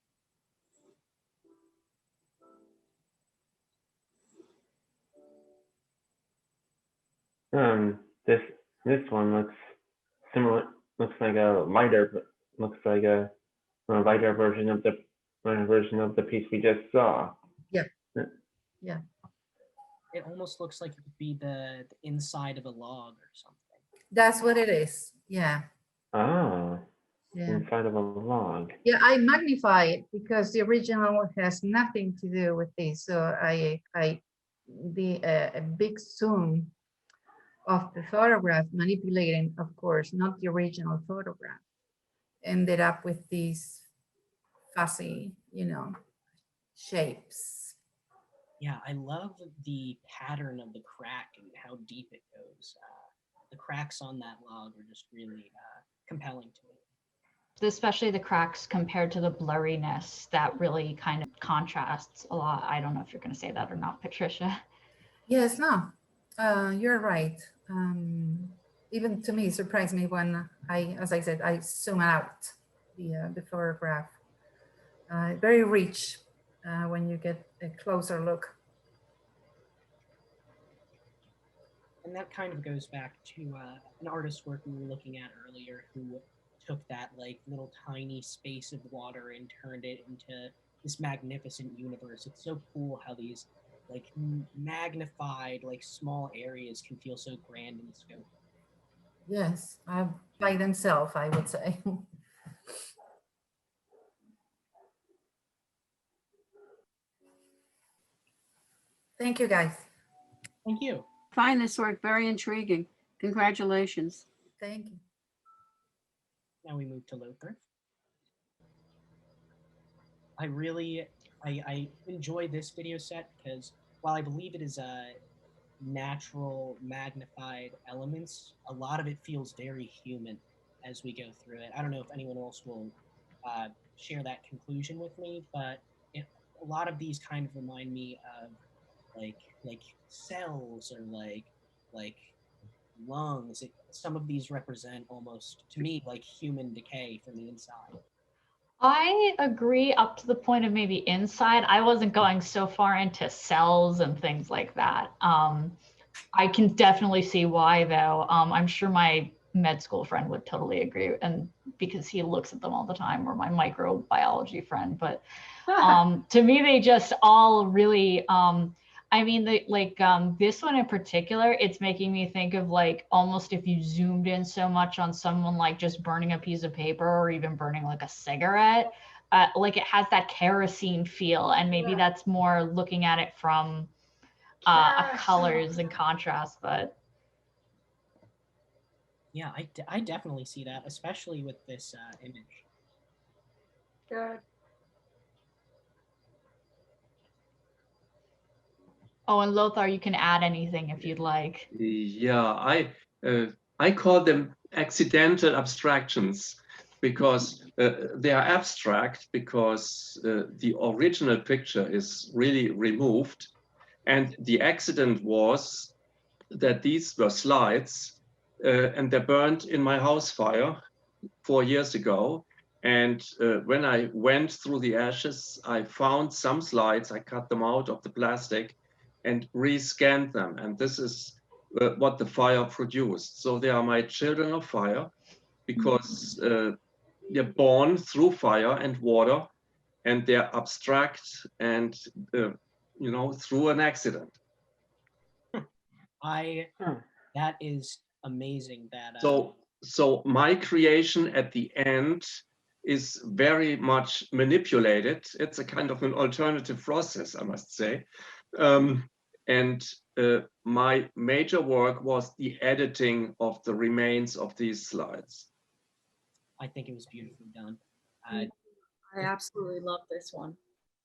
This one looks similar. Looks like a lighter version of the piece we just saw. Yeah. Yeah. It almost looks like it could be the inside of a log or something. That's what it is. Yeah. Ah, Yeah. inside of a log. Yeah, I magnify it because the original has nothing to do with this. So I the a big zoom of the photograph, manipulating, of course, not the original photograph, ended up with these fuzzy, shapes. Yeah, I love the pattern of the crack and how deep it goes. The cracks on that log are just really compelling to me. Especially the cracks compared to the blurriness that really kind of contrasts a lot. I don't know if you're going to say that or not, Patricia. Yes, no, you're right. Even to me, it surprised me when as I said, I zoom out the photograph. Very rich when you get a closer look. And that kind of goes back to an artist's work we were looking at earlier, who took that like little tiny space of water and turned it into this magnificent universe. It's so cool how these like magnified like small areas can feel so grand in scope. Yes, by themselves, I would say. Thank you, guys. Thank you. Find this work very intriguing. Congratulations. Thank you. Now we move to Lothar. I enjoy this video set because while I believe it is natural magnified elements, a lot of it feels very human as we go through it. I don't know if anyone else will share that conclusion with me, but a lot of these kind of remind me of like cells or like lungs. Some of these represent almost to me like human decay from the inside. I agree up to the point of maybe inside. I wasn't going so far into cells and things like that. I can definitely see why though. I'm sure my med school friend would totally agree, and because he looks at them all the time, or my microbiology friend. But to me, they just all really, I mean, this one in particular, it's making me think of like almost if you zoomed in so much on someone like just burning a piece of paper or even burning like a cigarette, like it has that kerosene feel, and maybe that's more looking at it from colors and contrast. But yeah, I definitely see that, especially with this image. Good. Oh, and Lothar, you can add anything if you'd like. Yeah, I call them accidental abstractions because they are abstract because the original picture is really removed, and the accident was that these were slides and they burned in my house fire 4 years ago. And when I went through the ashes, I found some slides. I cut them out of the plastic and rescanned them. And this is what the fire produced. So they are my children of fire because they're born through fire and water, and they're abstract and, through an accident. That is amazing. That So my creation at the end is very much manipulated. It's a kind of an alternative process, I must say. And my major work was the editing of the remains of these slides. I think it was beautifully done. I absolutely love this one.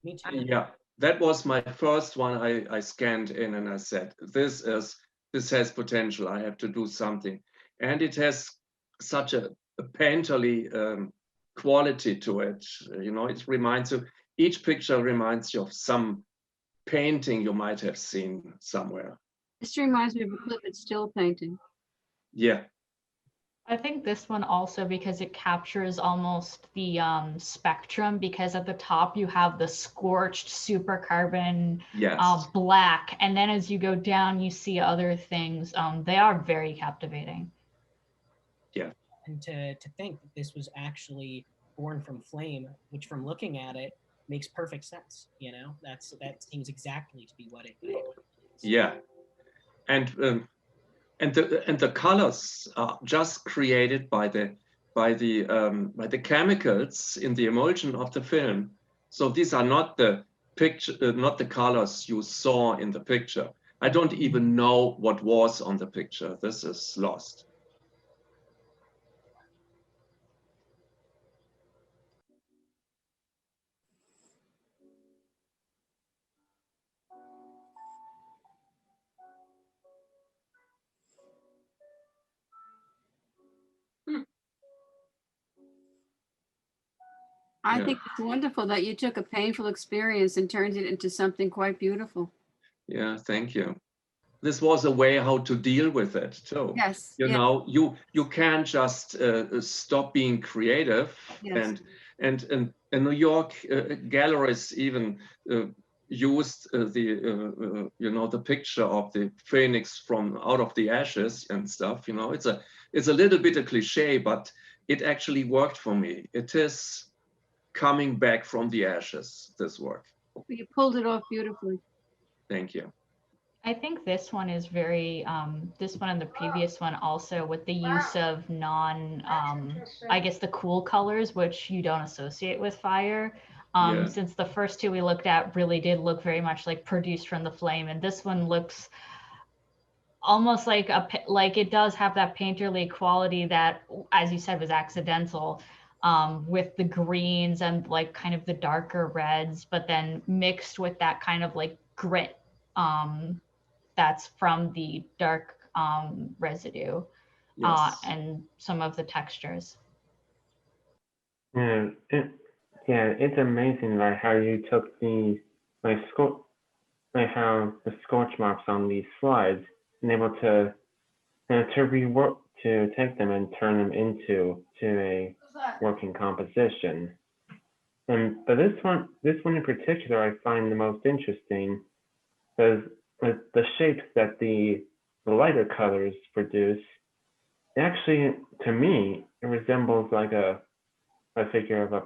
Me too. Yeah, that was my first one I scanned in, and I said, this has potential. I have to do something. And it has such a painterly quality to it. It reminds you, each picture reminds you of some painting you might have seen somewhere. This reminds me of a Clifford Still painting. Yeah. I think this one also because it captures almost the spectrum, because at the top you have the scorched super carbon Yes. black, and then as you go down you see other things. They are very captivating. Yeah. And to think that this was actually born from flame, which from looking at it makes perfect sense. You know, that seems exactly to be what it is. Yeah. And the colors are just created by the chemicals in the emulsion of the film. So these are not the picture, not the colors you saw in the picture. I don't even know what was on the picture. This is lost. I think it's wonderful that you took a painful experience and turned it into something quite beautiful. Yeah, thank you. This was a way how to deal with it too. Yes. You know, you can't just stop being creative. Yes. And New York galleries even used the picture of the phoenix from out of the ashes and stuff. You know, it's a little bit a cliche, but it actually worked for me. It is coming back from the ashes, this work. You pulled it off beautifully. Thank you. I think this one is very, this one and the previous one also, with the use of I guess the cool colors, which you don't associate with fire. Yeah. Since the first two we looked at really did look very much like produced from the flame, and this one looks almost like it does have that painterly quality that, as you said, was accidental, with the greens and like kind of the darker reds, but then mixed with that kind of like grit that's from the dark residue. Yes. And some of the textures. Yeah, it's amazing like how you took these how the scorch marks on these slides and able to rework, to take them and turn them into a working composition. But this one in particular I find the most interesting, because the shapes that the lighter colors produce, actually to me it resembles like a figure of a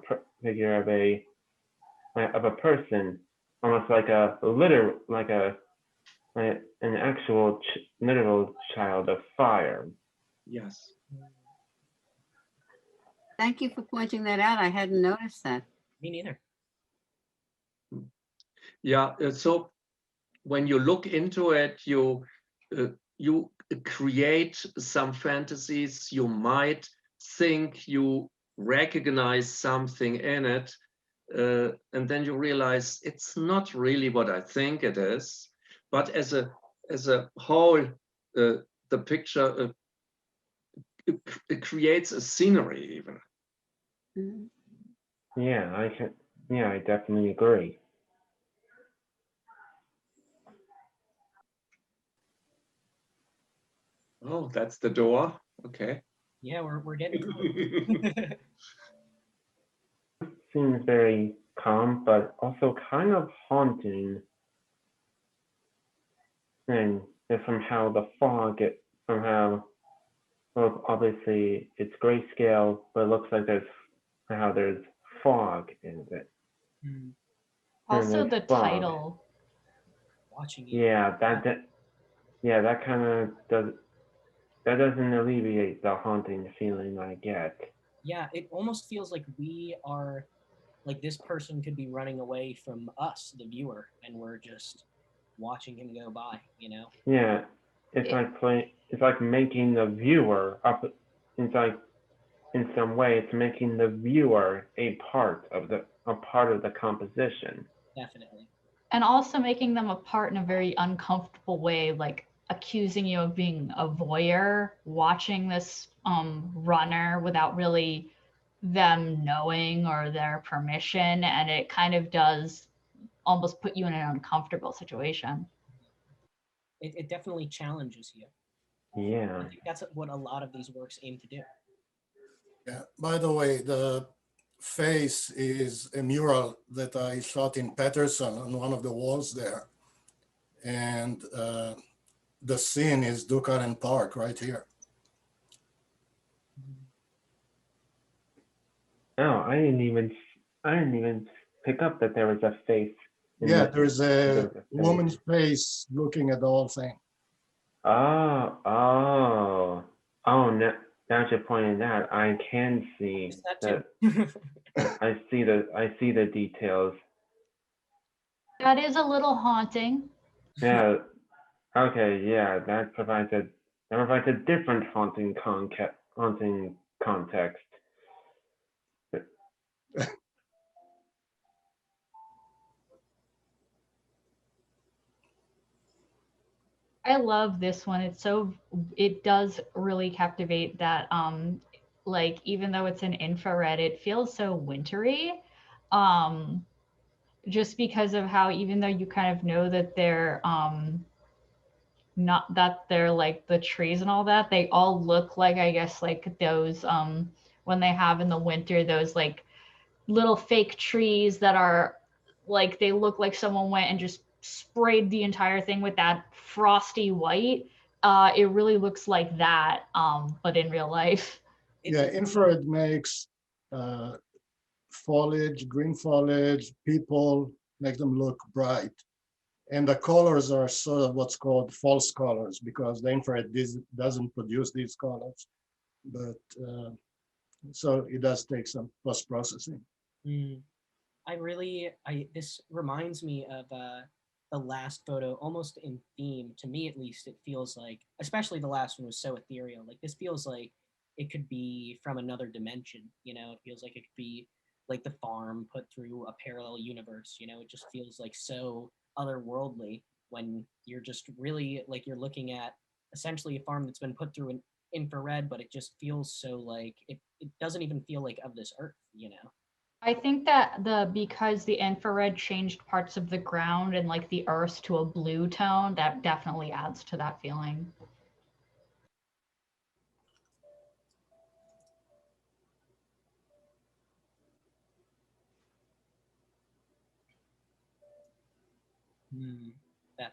person, almost like an actual literal child of fire. Yes. Thank you for pointing that out. I hadn't noticed that. Me neither. Yeah. So when you look into it, you create some fantasies. You might think you recognize something in it, and then you realize it's not really what I think it is. But as a whole, the picture it creates a scenery even. Yeah, I definitely agree. Oh, that's the door. Okay. Yeah, we're getting close. Seems very calm, but also kind of haunting. And somehow the fog, well, obviously it's grayscale, but it looks like there's fog in it. Also the fog. title. Watching you. Yeah, that kind of doesn't alleviate the haunting feeling I get. Yeah, it almost feels like we are, like this person could be running away from us, the viewer, and we're just watching him go by, you know? Yeah, it's like making the viewer up. It's like in some way it's making the viewer a part of the composition. Definitely. And also making them a part in a very uncomfortable way, like accusing you of being a voyeur, watching this runner without really them knowing or their permission, and it kind of does almost put you in an uncomfortable situation. It definitely challenges you. Yeah. I think that's what a lot of these works aim to do. Yeah. By the way, the face is a mural that I shot in Patterson on one of the walls there. And the scene is Duckaren Park right here. Oh, I didn't even pick up that there was a face. Yeah, there's there a was a face. woman's face looking at the whole thing. Oh, oh, oh! Now that you pointed that, I can see that. I see the details. That is a little haunting. Yeah. Okay. Yeah. That provides a different haunting context. I love this one. It does really captivate that, like, even though it's an infrared, it feels so wintry. Just because of how, even though you kind of know that they're not that they're like the trees and all that, they all look like, I guess, like those when they have in the winter those like little fake trees that are like, they look like someone went and just sprayed the entire thing with that frosty white. It really looks like that, but in real life. Yeah, infrared makes foliage, green foliage, people, make them look bright. And the colors are sort of what's called false colors because the infrared doesn't produce these colors. But so it does take some post-processing. This reminds me of the last photo, almost in theme. To me, at least, it feels like, especially the last one was so ethereal. Like, this feels like it could be from another dimension. It feels like it could be like the farm put through a parallel universe. It just feels like so otherworldly when you're just really like you're looking at essentially a farm that's been put through an infrared, but it just feels so like it doesn't even feel like of this earth. I think that because the infrared changed parts of the ground and like the earth to a blue tone, that definitely adds to that feeling.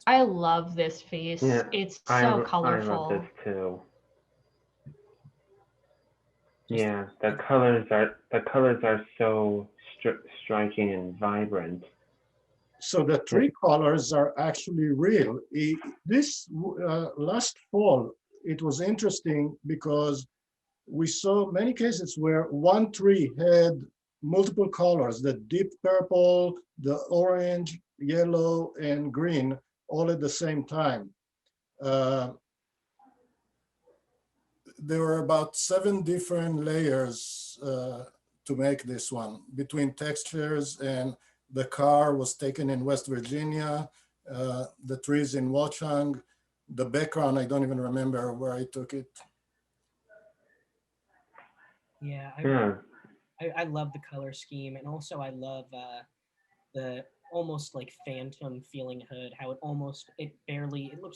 I love this piece. Yeah, It's so colorful. I love this too. Yeah, the colors are so striking and vibrant. So the three colors are actually real. This last fall, it was interesting because we saw many cases where one tree had multiple colors, the deep purple, the orange, yellow, and green, all at the same time. There were about 7 different layers to make this one between textures, and the car was taken in West Virginia, the trees in Watchung, the background, I don't even remember where I took it. Yeah, I love the color scheme, and also I love the almost like phantom feeling hood, how it looks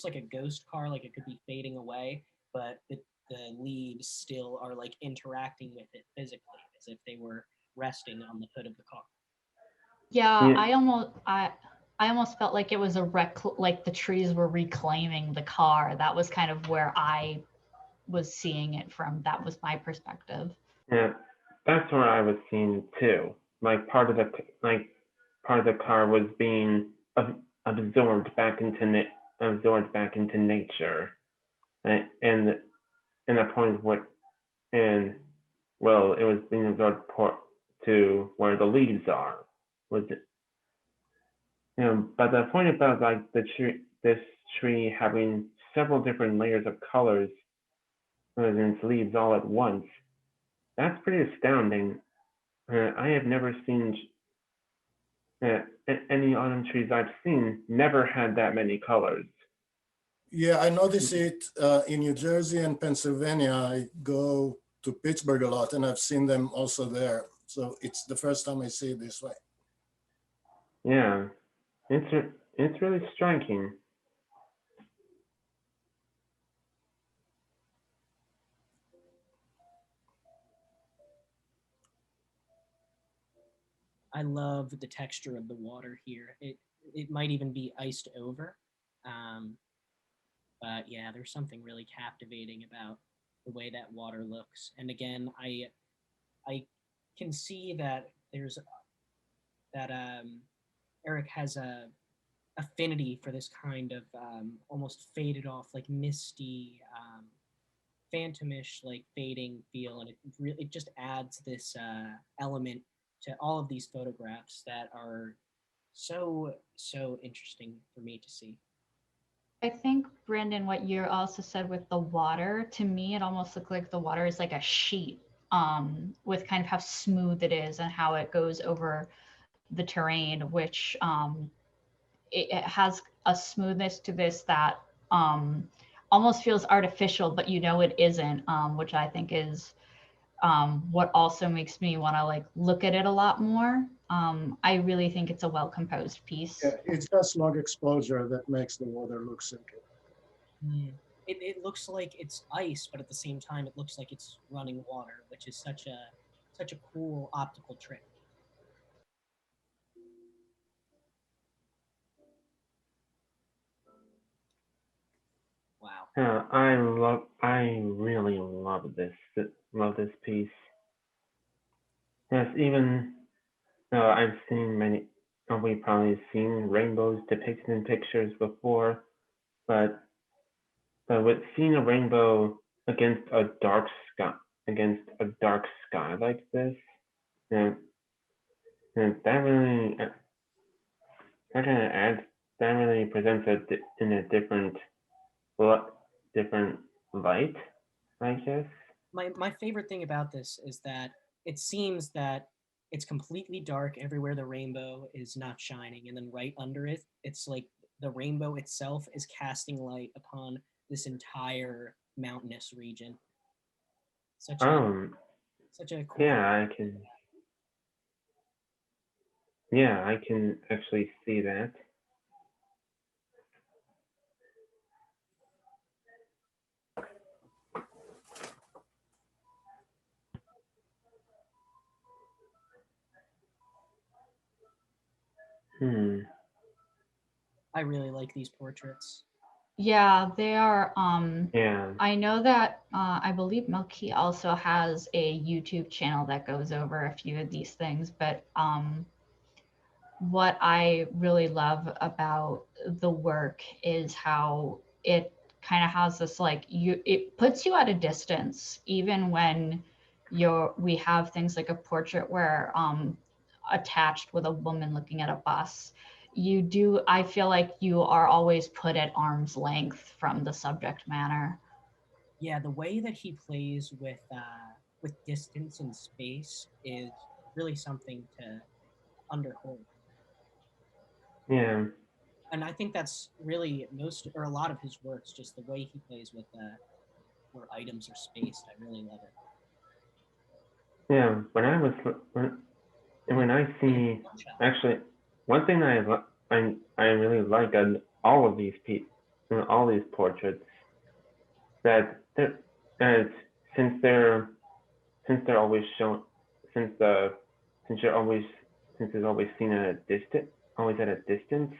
like a ghost car, like it could be fading away, but the leaves still are like interacting with it physically as if they were resting on the hood of the car. Yeah, I almost felt like it was like the trees were reclaiming the car. That was kind of where I was seeing it from. That was my perspective. Yeah, that's where I was seeing too. Like part of the car was being absorbed back into nature, and the point it was being absorbed to where the leaves are. But the point about like this tree having several different layers of colors in its leaves all at once, that's pretty astounding. I have never seen any autumn trees I've seen never had that many colors. Yeah, I notice it in New Jersey and Pennsylvania. I go to Pittsburgh a lot, and I've seen them also there. So it's the first time I see it this way. Yeah, it's really striking. I love the texture of the water here. It might even be iced over. But yeah, there's something really captivating about the way that water looks. And again, I can see that there's that Eric has a affinity for this kind of almost faded off, like misty, phantomish, like fading feel, and it just adds this element to all of these photographs that are so interesting for me to see. I think, Brandon, what you also said with the water, to me, it almost looked like the water is like a sheet, with kind of how smooth it is and how it goes over the terrain, which it has a smoothness to this that almost feels artificial, but you know it isn't, which I think is what also makes me want to like look at it a lot more. I really think it's a well-composed piece. Yeah, it's just long exposure that makes the water look so good. It looks like it's ice, but at the same time, it looks like it's running water, which is such a cool optical trick. Wow. I really love this piece. Yes, even though I've seen we've probably seen rainbows depicted in pictures before, but with seeing a rainbow against a dark sky like this, and that really presents it in a different light, I guess. My favorite thing about this is that it seems that it's completely dark everywhere the rainbow is not shining, and then right under it, it's like the rainbow itself is casting light upon this entire mountainous region. Such a cool. Yeah, I can actually see that. I really like these portraits. Yeah, they are. Yeah. I know that I believe Milky also has a YouTube channel that goes over a few of these things, but what I really love about the work is how it kind of has this it puts you at a distance, even when we have things like a portrait where attached with a woman looking at a bus. I feel like you are always put at arm's length from the subject matter. Yeah, the way that he plays with distance and space is really something to underhold. Yeah. And I think that's really a lot of his works, just the way he plays with where items are spaced. I really love it. Yeah, when I see, actually, one thing I really like on all of these all these portraits, that since they're always shown, since it's always seen at a distance,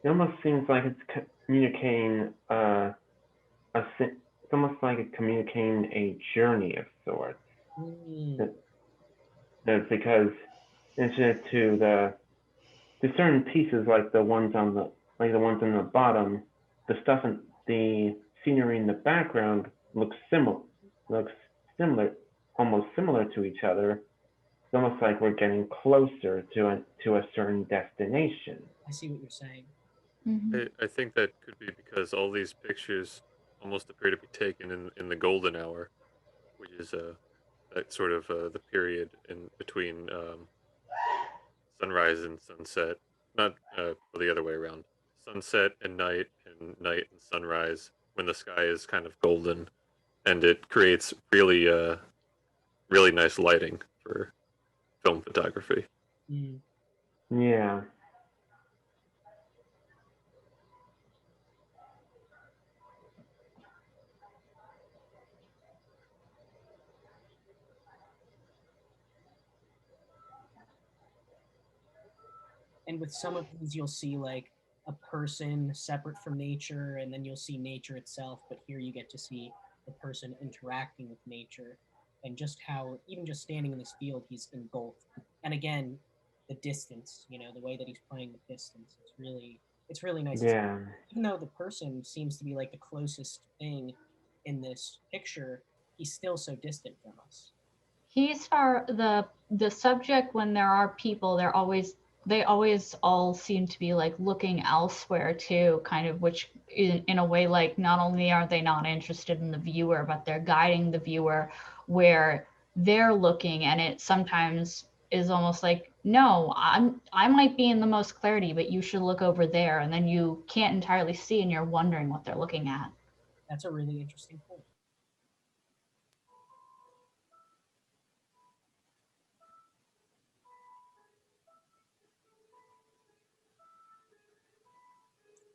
it almost seems like it's communicating it's almost like it's communicating a journey of sorts. Because instead to certain pieces like the ones on the bottom, the stuff in the scenery in the background looks similar, almost similar to each other. It's almost like we're getting closer to a certain destination. I see what you're saying. I think that could be because all these pictures almost appear to be taken in the golden hour, which is that sort of the period in between sunrise and sunset. Not the other way around. Sunset and night and sunrise, when the sky is kind of golden, and it creates really really nice lighting for film photography. Mm. Yeah. And with some of these, you'll see like a person separate from nature, and then you'll see nature itself. But here you get to see the person interacting with nature, and just how, even just standing in this field, he's engulfed. And again, the distance, you know, the way that he's playing with distance, it's really nice. Yeah. Even though the person seems to be like the closest thing in this picture, he's still so distant from us. He's far the subject. When there are people, they always all seem to be like looking elsewhere too, kind of, which in a way, like, not only are they not interested in the viewer, but they're guiding the viewer where they're looking, and it sometimes is almost like, no, I might be in the most clarity, but you should look over there, and then you can't entirely see and you're wondering what they're looking at. That's a really interesting point.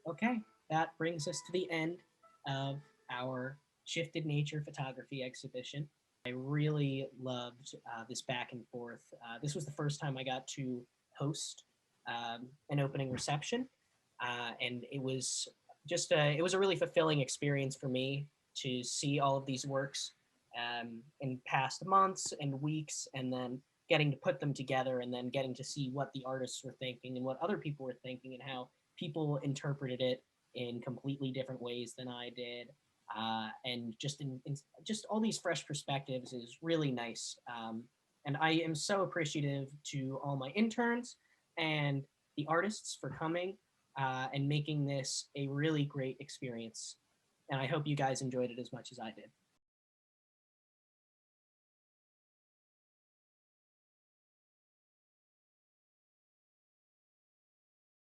Okay, that brings us to the end of our Shifted Nature Photography exhibition. I really loved this back and forth. This was the first time I got to host an opening reception, and it was just it was a really fulfilling experience for me to see all of these works in past months and weeks, and then getting to put them together, and then getting to see what the artists were thinking and what other people were thinking, and how people interpreted it in completely different ways than I did. And just in just all these fresh perspectives is really nice. And I am so appreciative to all my interns and the artists for coming and making this a really great experience. And I hope you guys enjoyed it as much as I did.